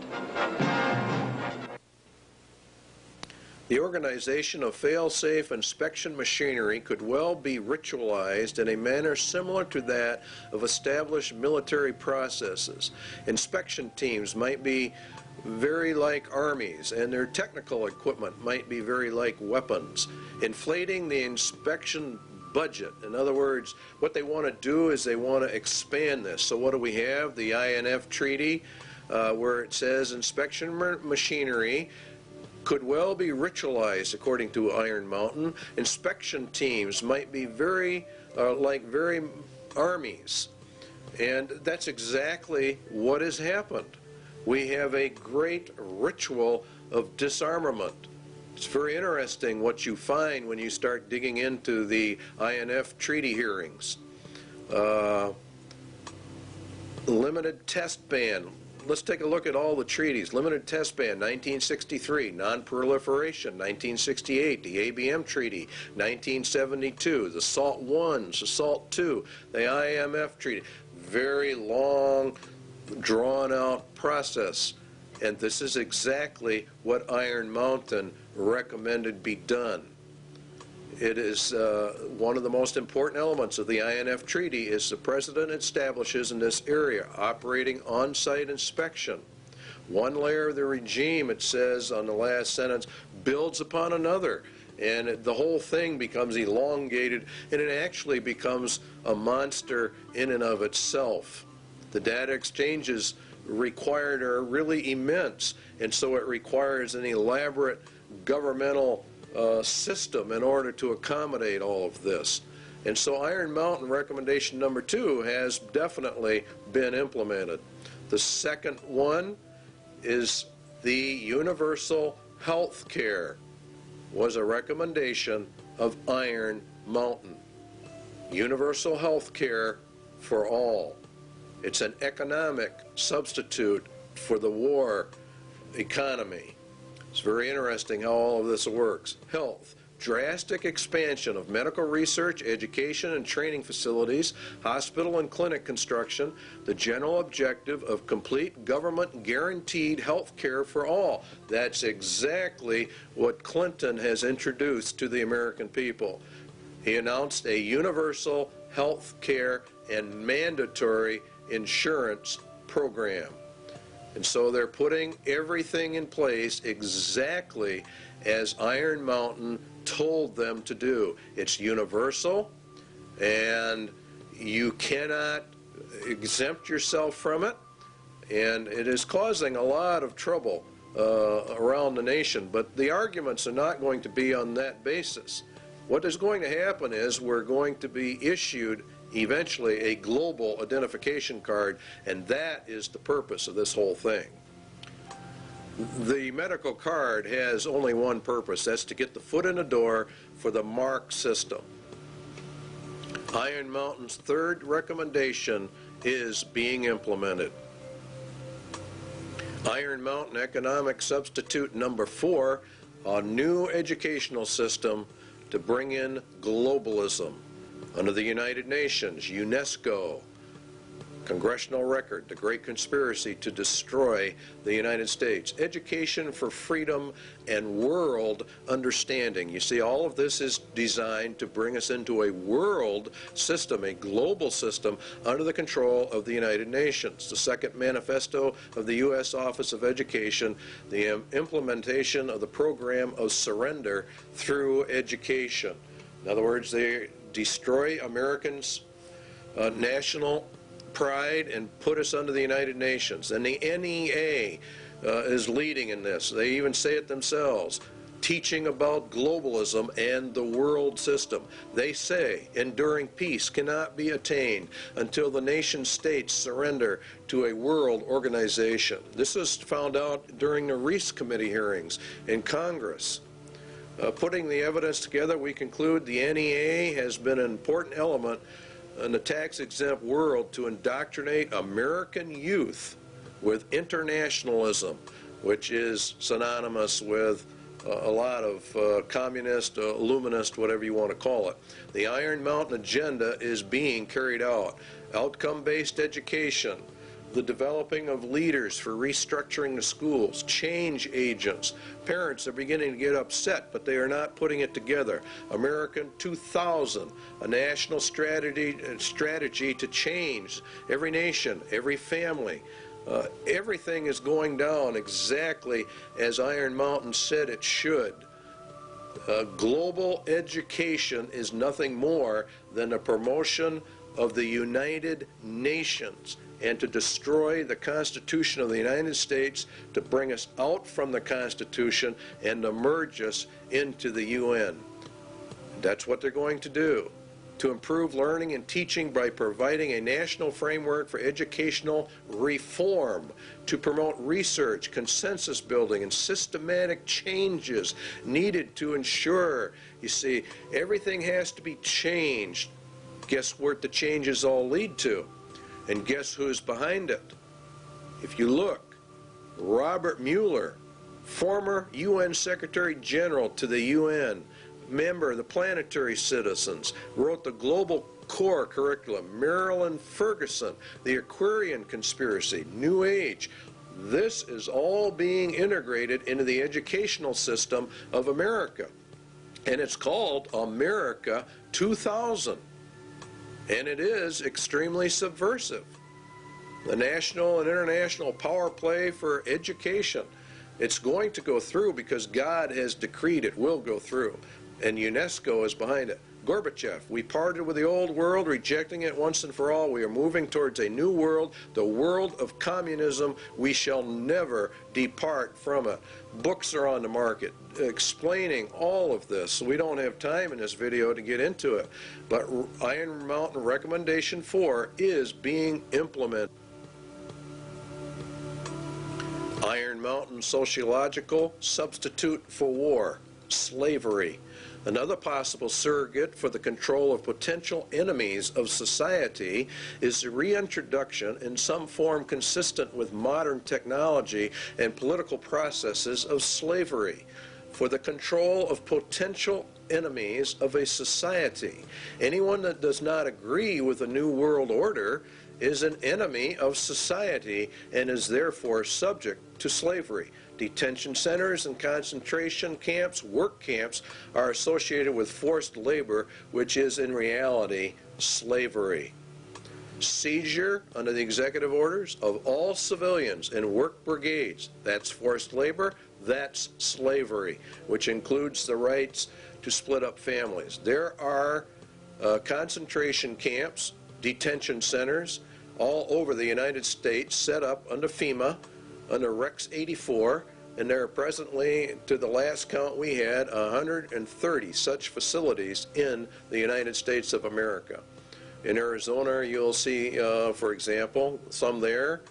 The organization of fail-safe inspection machinery could well be ritualized in a manner similar to that of established military processes. Inspection teams might be very like armies, and their technical equipment might be very like weapons. Inflating the inspection budget. In other words, what they want to do is they want to expand this. So what do we have? The INF Treaty, where it says inspection machinery could well be ritualized according to Iron Mountain. Inspection teams might be very like armies. And that's exactly what has happened. We have a great ritual of disarmament. It's very interesting what you find when you start digging into the INF treaty hearings. Limited test ban. Let's take a look at all the treaties. Limited test ban, 1963. Non-proliferation, 1968. The ABM Treaty, 1972. The SALT I, the SALT II, the IMF Treaty. Very long, drawn-out process. And this is exactly what Iron Mountain recommended be done. It is one of the most important elements of the INF Treaty is the President establishes in this area operating on-site inspection. One layer of the regime, it says on the last sentence, builds upon another. And the whole thing becomes elongated, and it actually becomes a monster in and of itself. The data exchanges required are really immense, and so it requires an elaborate governmental system in order to accommodate all of this. And so Iron Mountain recommendation number 2 has definitely been implemented. The second one is the universal health care was a recommendation of Iron Mountain. Universal health care for all. It's an economic substitute for the war economy. It's very interesting how all of this works. Health. Drastic expansion of medical research, education and training facilities, hospital and clinic construction, the general objective of complete government guaranteed health care for all. That's exactly what Clinton has introduced to the American people. He announced a universal health care and mandatory insurance program. And so they're putting everything in place exactly as Iron Mountain told them to do. It's universal, and you cannot exempt yourself from it, and it is causing a lot of trouble around the nation. But the arguments are not going to be on that basis. What is going to happen is we're going to be issued eventually a global identification card, and that is the purpose of this whole thing. The medical card has only one purpose. That's to get the foot in the door for the MARC system. Iron Mountain's third recommendation is being implemented. Iron Mountain Economic Substitute number 4, a new educational system to bring in globalism under the United Nations, UNESCO, Congressional Record, the Great Conspiracy to Destroy the United States, Education for Freedom and World Understanding. You see, all of this is designed to bring us into a world system, a global system, under the control of the United Nations. The second manifesto of the U.S. Office of Education, the implementation of the program of surrender through education. In other words, they destroy Americans' national pride and put us under the United Nations. And the NEA is leading in this. They even say it themselves, teaching about globalism and the world system. They say enduring peace cannot be attained until the nation states surrender to a world organization. This was found out during the Reese Committee hearings in Congress. Putting the evidence together, we conclude the NEA has been an important element in the tax-exempt world to indoctrinate American youth with internationalism, which is synonymous with a lot of communist, illuminist, whatever you want to call it. The Iron Mountain agenda is being carried out. Outcome-based education, the developing of leaders for restructuring the schools, change agents. Parents are beginning to get upset, but they are not putting it together. American 2000, a national strategy to change every nation, every family. Everything is going down exactly as Iron Mountain said it should. Global education is nothing more than a promotion of the United Nations and to destroy the Constitution of the United States, to bring us out from the Constitution and to merge us into the UN. That's what they're going to do. To improve learning and teaching by providing a national framework for educational reform, to promote research, consensus building, and systematic changes needed to ensure, you see, everything has to be changed. Guess where the changes all lead to? And guess who's behind it? If you look, Robert Mueller, former UN Secretary General to the UN, member of the Planetary Citizens, wrote the Global Core Curriculum. Marilyn Ferguson, the Aquarian Conspiracy, New Age. This is all being integrated into the educational system of America. And it's called America 2000. And it is extremely subversive. The national and international power play for education. It's going to go through because God has decreed it will go through. And UNESCO is behind it. Gorbachev, we parted with the old world, rejecting it once and for all. We are moving towards a new world, the world of communism. We shall never depart from it. Books are on the market explaining all of this. So we don't have time in this video to get into it. But Iron Mountain Recommendation 4 is being implemented. Iron Mountain Sociological Substitute for War, Slavery. Another possible surrogate for the control of potential enemies of society is the reintroduction in some form consistent with modern technology and political processes of slavery for the control of potential enemies of a society. Anyone that does not agree with the New World Order is an enemy of society and is therefore subject to slavery. Detention centers and concentration camps, work camps, are associated with forced labor, which is in reality slavery. Seizure under the executive orders of all civilians in work brigades, that's forced labor, that's slavery, which includes the rights to split up families. There are concentration camps, detention centers all over the United States set up under FEMA, under Rex 84, and there are presently, to the last count we had, 130 such facilities in the United States of America. In Arizona, you'll see, for example, some there.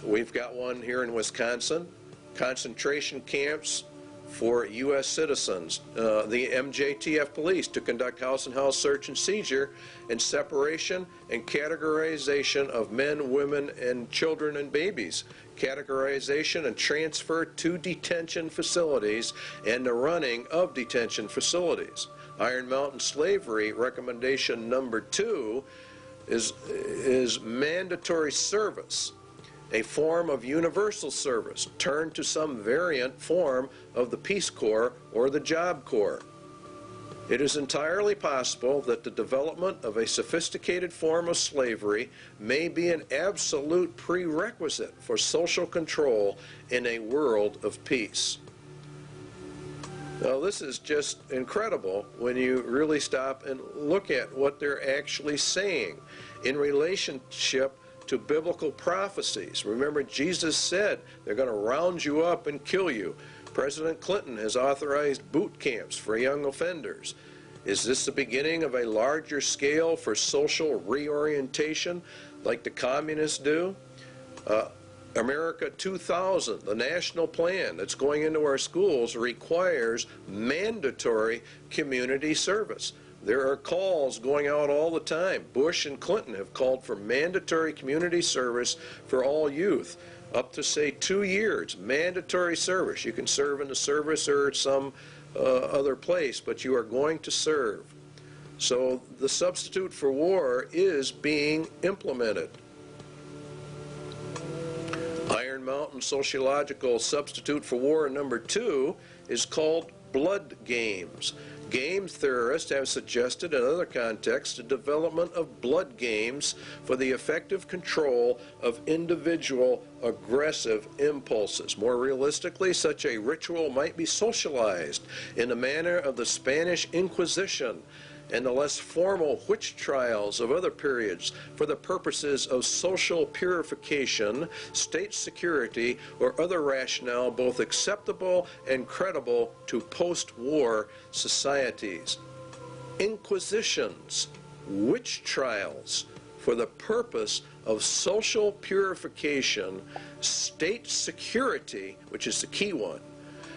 We've got one here in Wisconsin. Concentration camps for U.S. citizens, the MJTF police, to conduct house-and-house search and seizure and separation and categorization of men, women, and children and babies, categorization and transfer to detention facilities, and the running of detention facilities. Iron Mountain Slavery Recommendation number 2 is mandatory service, a form of universal service, turned to some variant form of the Peace Corps or the Job Corps. It is entirely possible that the development of a sophisticated form of slavery may be an absolute prerequisite for social control in a world of peace. Now, this is just incredible when you really stop and look at what they're actually saying in relationship to biblical prophecies. Remember, Jesus said they're going to round you up and kill you. President Clinton has authorized boot camps for young offenders. Is this the beginning of a larger scale for social reorientation like the communists do? America 2000, the national plan that's going into our schools, requires mandatory community service. There are calls going out all the time. Bush and Clinton have called for mandatory community service for all youth, up to, say, 2 years, mandatory service. You can serve in the service or some other place, but you are going to serve. So the substitute for war is being implemented. Iron Mountain Sociological Substitute for War number 2 is called blood games. Game theorists have suggested in other contexts the development of blood games for the effective control of individual aggressive impulses. More realistically, such a ritual might be socialized in the manner of the Spanish Inquisition and the less formal witch trials of other periods for the purposes of social purification, state security, or other rationale both acceptable and credible to post-war societies. Inquisitions, witch trials for the purpose of social purification, state security, which is the key one.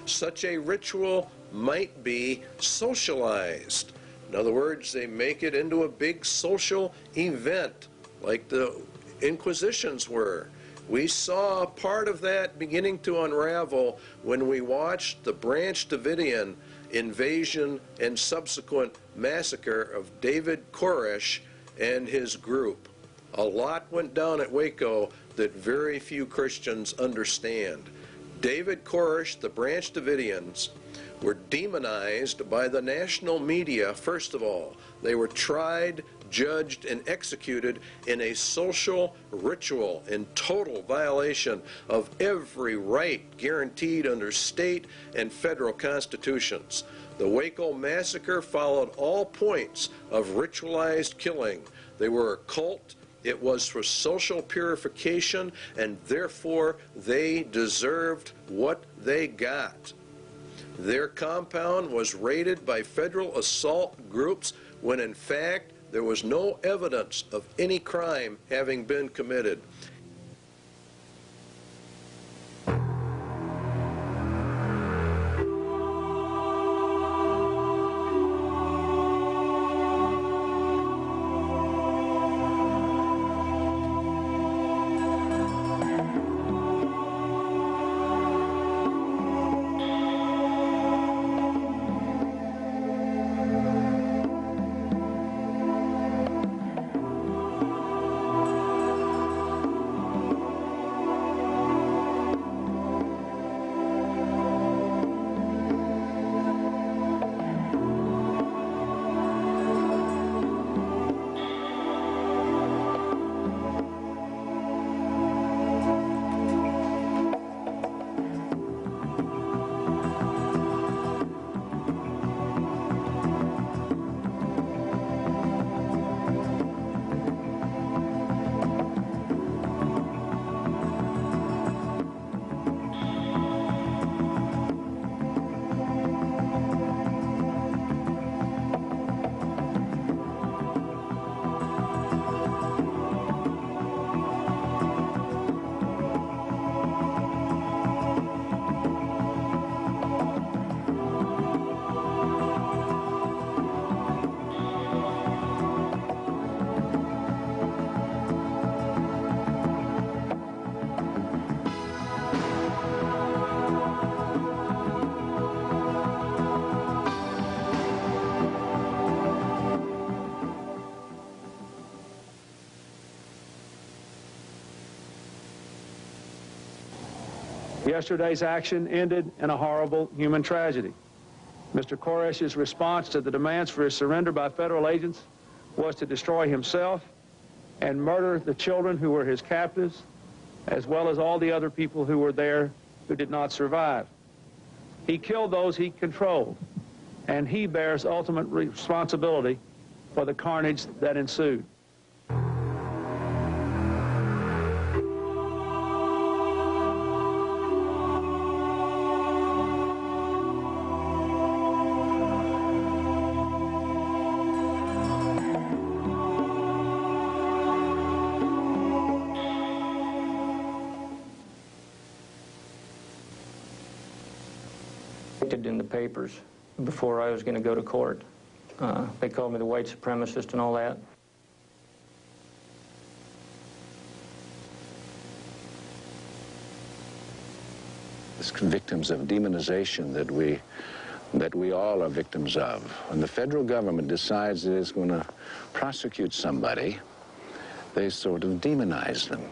Such a ritual might be socialized. In other words, they make it into a big social event like the Inquisitions were. We saw part of that beginning to unravel when we watched the Branch Davidian invasion and subsequent massacre of David Koresh and his group. A lot went down at Waco that very few Christians understand. David Koresh, the Branch Davidians, were demonized by the national media. First of all, they were tried, judged, and executed in a social ritual in total violation of every right guaranteed under state and federal constitutions. The Waco massacre followed all points of ritualized killing. They were a cult. It was for social purification, and therefore they deserved what they got. Their compound was raided by federal assault groups when in fact there was no evidence of any crime having been committed. Yesterday's action ended in a horrible human tragedy. Mr. Koresh's response to the demands for his surrender by federal agents was to destroy himself and murder the children who were his captives, as well as all the other people who were there who did not survive. He killed those he controlled, and he bears ultimate responsibility for the carnage that ensued. In the papers before I was going to go to court. They called me the white supremacist and all that. It's victims of demonization that we all are victims of. When the federal government decides it is going to prosecute somebody, they sort of demonize them.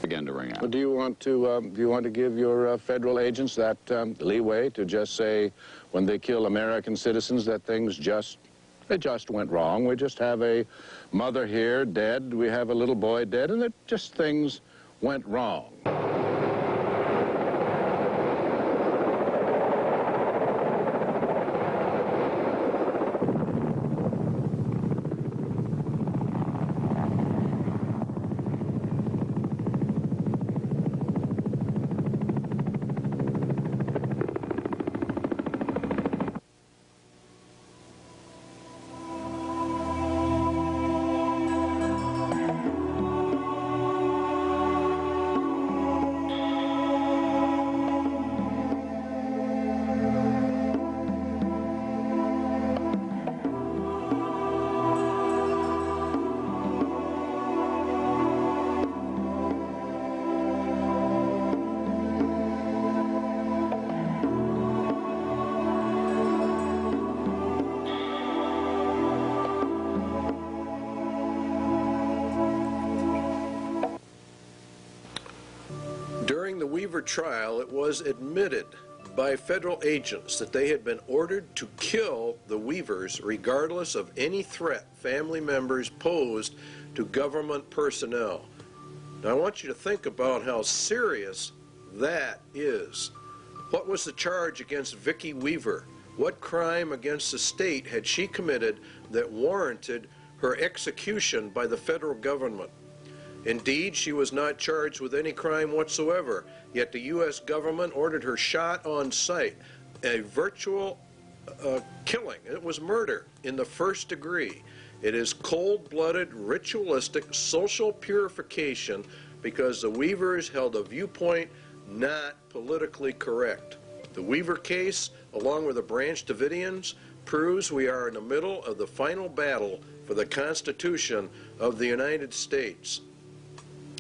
Began to ring out. Well, do you want to give your federal agents that leeway to just say when they kill American citizens that things just went wrong? We just have a mother here dead, we have a little boy dead, and things went wrong. Weaver trial, it was admitted by federal agents that they had been ordered to kill the Weavers regardless of any threat family members posed to government personnel. Now I want you to think about how serious that is. What was the charge against Vicki Weaver? What crime against the state had she committed that warranted her execution by the federal government? Indeed, she was not charged with any crime whatsoever, yet the U.S. government ordered her shot on sight, a virtual killing. It was murder in the first degree. It is cold-blooded, ritualistic, social purification because the Weavers held a viewpoint not politically correct. The Weaver case, along with the Branch Davidians, proves we are in the middle of the final battle for the Constitution of the United States.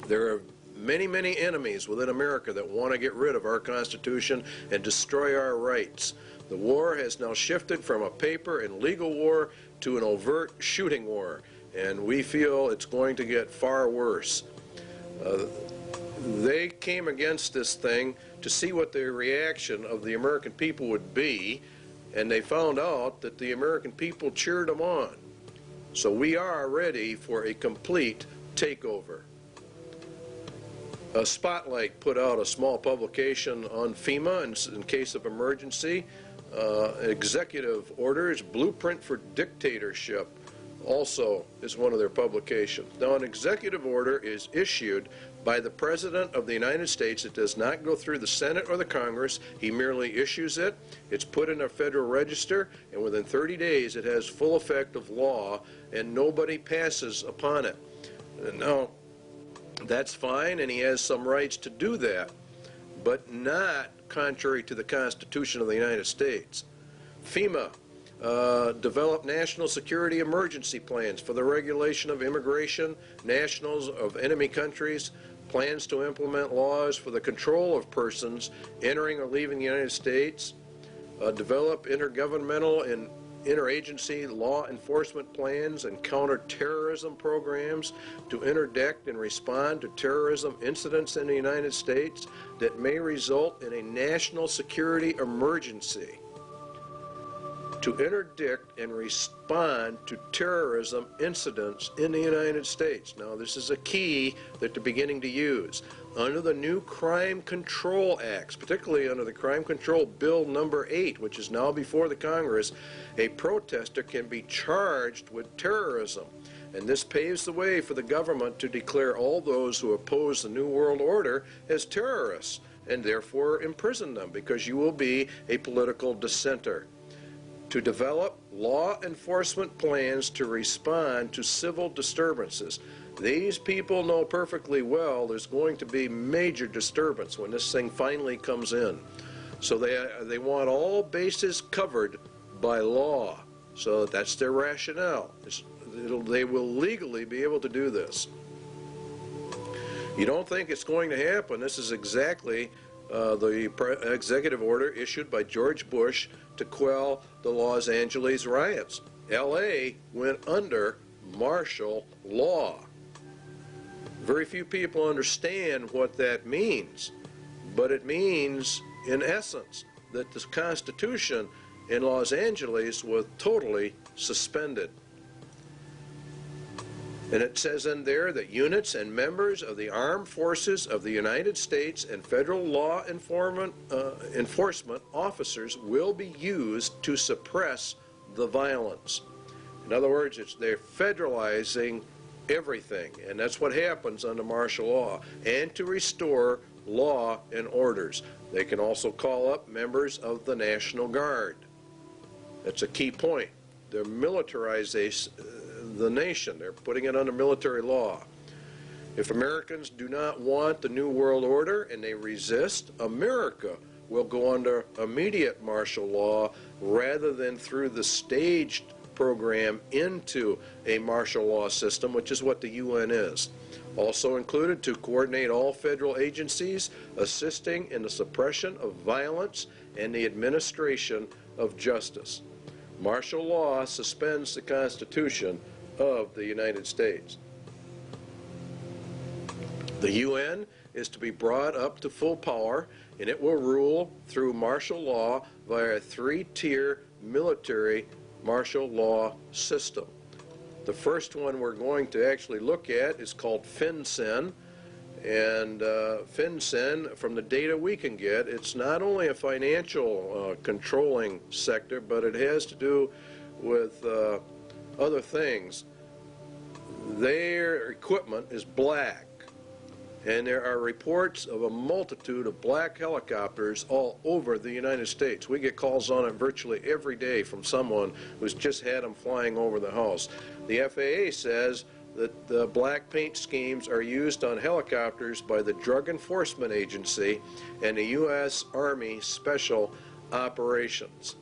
There are many, many enemies within America that want to get rid of our Constitution and destroy our rights. The war has now shifted from a paper and legal war to an overt shooting war, and we feel it's going to get far worse. They came against this thing to see what the reaction of the American people would be, and they found out that the American people cheered them on. So we are ready for a complete takeover. Spotlight put out a small publication on FEMA in case of emergency. Executive orders, Blueprint for Dictatorship, also is one of their publications. Now, an executive order is issued by the President of the United States. It does not go through the Senate or the Congress. He merely issues it. It's put in a Federal Register, and within 30 days it has full effect of law, and nobody passes upon it. Now, that's fine, and he has some rights to do that, but not contrary to the Constitution of the United States. FEMA developed national security emergency plans for the regulation of immigration, nationals of enemy countries, plans to implement laws for the control of persons entering or leaving the United States, develop intergovernmental and interagency law enforcement plans and counterterrorism programs to interdict and respond to terrorism incidents in the United States that may result in a national security emergency. To interdict and respond to terrorism incidents in the United States. Now, this is a key that they're beginning to use. Under the new Crime Control Acts, particularly under the Crime Control Bill number 8, which is now before the Congress, a protester can be charged with terrorism. And this paves the way for the government to declare all those who oppose the New World Order as terrorists, and therefore imprison them, because you will be a political dissenter. To develop law enforcement plans to respond to civil disturbances. These people know perfectly well there's going to be major disturbance when this thing finally comes in. So they want all bases covered by law. So that's their rationale. They will legally be able to do this. You don't think it's going to happen. This is exactly the executive order issued by George Bush to quell the Los Angeles riots. L.A. went under martial law. Very few people understand what that means, but it means, in essence, that the Constitution in Los Angeles was totally suspended. And it says in there that units and members of the armed forces of the United States and federal law enforcement officers will be used to suppress the violence. In other words, they're federalizing everything, and that's what happens under martial law, and to restore law and orders. They can also call up members of the National Guard. That's a key point. They're militarizing the nation. They're putting it under military law. If Americans do not want the New World Order and they resist, America will go under immediate martial law rather than through the staged program into a martial law system, which is what the UN is. Also included to coordinate all federal agencies assisting in the suppression of violence and the administration of justice. Martial law suspends the Constitution of the United States. The UN is to be brought up to full power, and it will rule through martial law via a three-tier military martial law system. The first one we're going to actually look at is called FinCEN, and FinCEN, from the data we can get, it's not only a financial controlling sector, but it has to do with other things. Their equipment is black, and there are reports of a multitude of black helicopters all over the United States. We get calls on it virtually every day from someone who's just had them flying over the house. The FAA says that the black paint schemes are used on helicopters by the Drug Enforcement Agency and the U.S. Army Special Operations.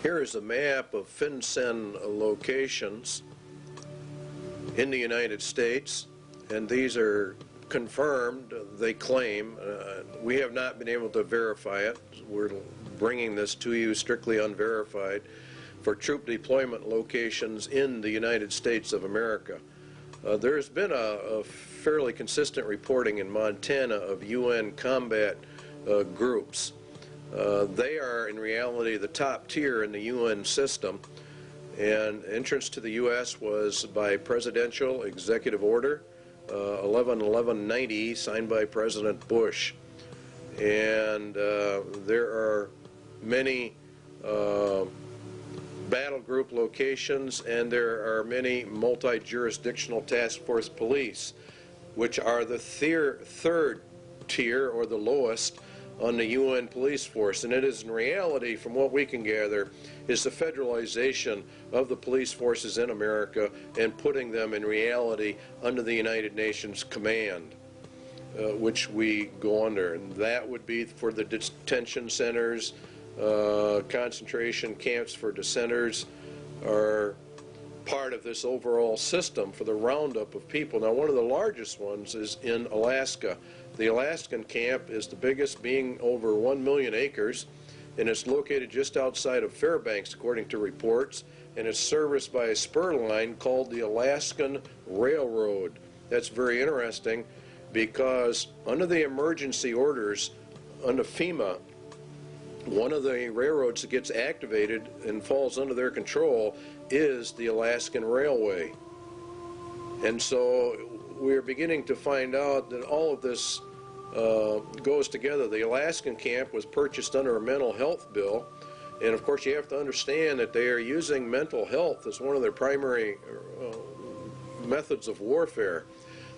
Here is a map of FinCEN locations in the United States, and these are confirmed, they claim. We have not been able to verify it. We're bringing this to you strictly unverified, for troop deployment locations in the United States of America. There's been a fairly consistent reporting in Montana of UN combat groups. They are in reality the top tier in the UN system, and entrance to the U.S. was by presidential executive order 11-11-90, signed by President Bush. And there are many battle group locations, and there are many multi-jurisdictional task force police, which are the third tier, or the lowest, on the UN police force. And it is in reality, from what we can gather, is the federalization of the police forces in America and putting them in reality under the United Nations command, which we go under. And that would be for the detention centers, concentration camps for dissenters are part of this overall system for the roundup of people. Now, one of the largest ones is in Alaska. The Alaskan camp is the biggest, being over 1 million acres, and it's located just outside of Fairbanks, according to reports, and it's serviced by a spur line called the Alaskan Railroad. That's very interesting, because under the emergency orders under FEMA, one of the railroads that gets activated and falls under their control is the Alaskan Railway. And so we're beginning to find out that all of this goes together. The Alaskan camp was purchased under a mental health bill, and of course you have to understand that they are using mental health as one of their primary methods of warfare.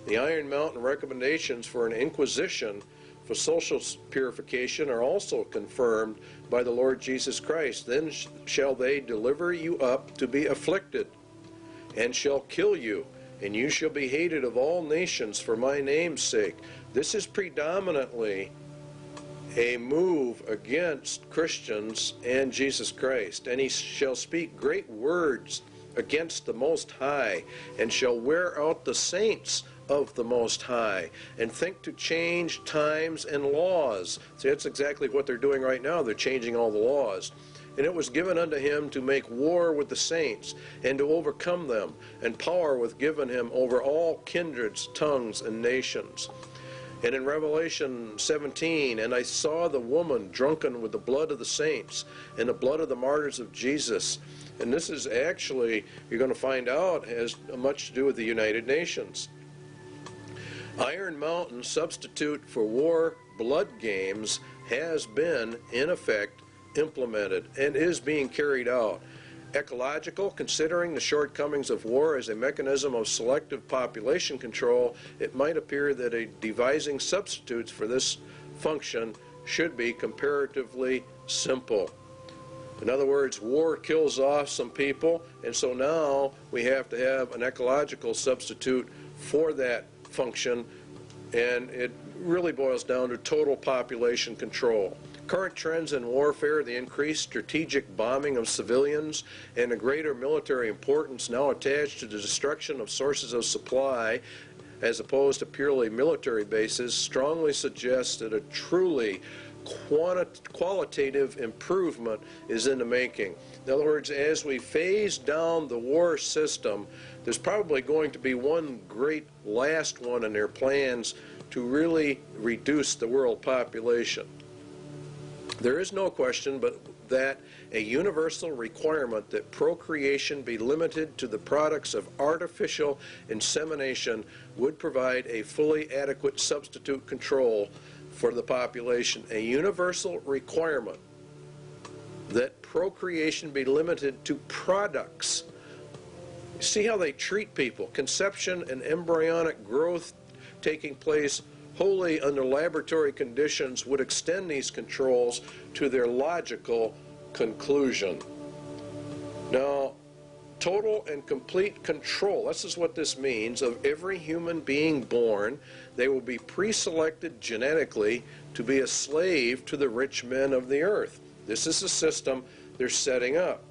The Iron Mountain recommendations for an inquisition for social purification are also confirmed by the Lord Jesus Christ. Then shall they deliver you up to be afflicted, and shall kill you, and you shall be hated of all nations for my name's sake. This is predominantly a move against Christians and Jesus Christ. And he shall speak great words against the Most High, and shall wear out the saints of the Most High, and think to change times and laws. See, that's exactly what they're doing right now. They're changing all the laws. And it was given unto him to make war with the saints, and to overcome them, and power was given him over all kindreds, tongues, and nations. And in Revelation 17, and I saw the woman drunken with the blood of the saints, and the blood of the martyrs of Jesus. And this is actually, you're going to find out, has much to do with the United Nations. Iron Mountain substitute for war blood games has been, in effect, implemented and is being carried out. Ecological, considering the shortcomings of war as a mechanism of selective population control, it might appear that devising substitutes for this function should be comparatively simple. In other words, war kills off some people, and so now we have to have an ecological substitute for that function, and it really boils down to total population control. Current trends in warfare, the increased strategic bombing of civilians, and a greater military importance now attached to the destruction of sources of supply as opposed to purely military bases, strongly suggests that a truly qualitative improvement is in the making. In other words, as we phase down the war system, there's probably going to be one great last one in their plans to really reduce the world population. There is no question but that a universal requirement that procreation be limited to the products of artificial insemination would provide a fully adequate substitute control for the population. A universal requirement that procreation be limited to products. See how they treat people. Conception and embryonic growth taking place wholly under laboratory conditions would extend these controls to their logical conclusion. Now, total and complete control, this is what this means, of every human being born. They will be pre-selected genetically to be a slave to the rich men of the earth. This is the system they're setting up.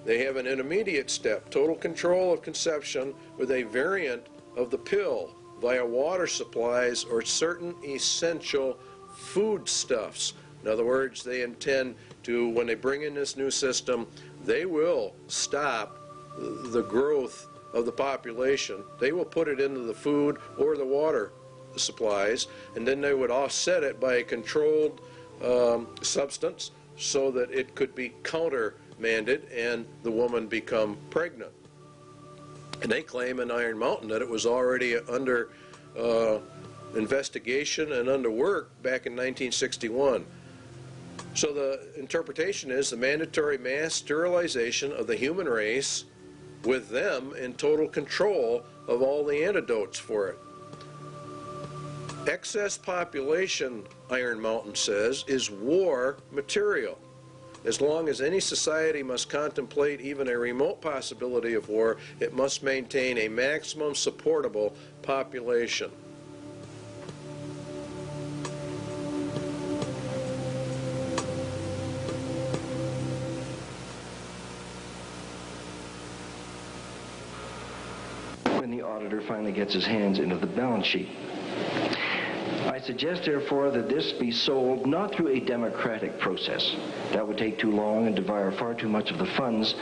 They have an intermediate step, total control of conception with a variant of the pill via water supplies or certain essential foodstuffs. In other words, they intend to, when they bring in this new system, they will stop the growth of the population. They will put it into the food or the water supplies, and then they would offset it by a controlled substance so that it could be countermanded and the woman become pregnant. And they claim in Iron Mountain that it was already under investigation and under work back in 1961. So the interpretation is the mandatory mass sterilization of the human race with them in total control of all the antidotes for it. Excess population, Iron Mountain says, is war material. As long as any society must contemplate even a remote possibility of war, it must maintain a maximum supportable population. When the auditor finally gets his hands into the balance sheet. I suggest, therefore, that this be sold not through a democratic process. That would take too long and devour far too much of the funds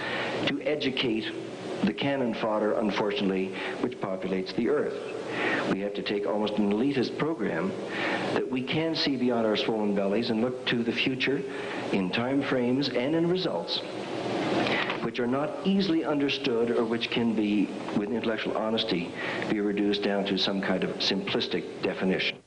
to educate the cannon fodder, unfortunately, which populates the earth. We have to take almost an elitist program that we can see beyond our swollen bellies and look to the future in time frames and in results which are not easily understood or which can be, with intellectual honesty, be reduced down to some kind of simplistic definition.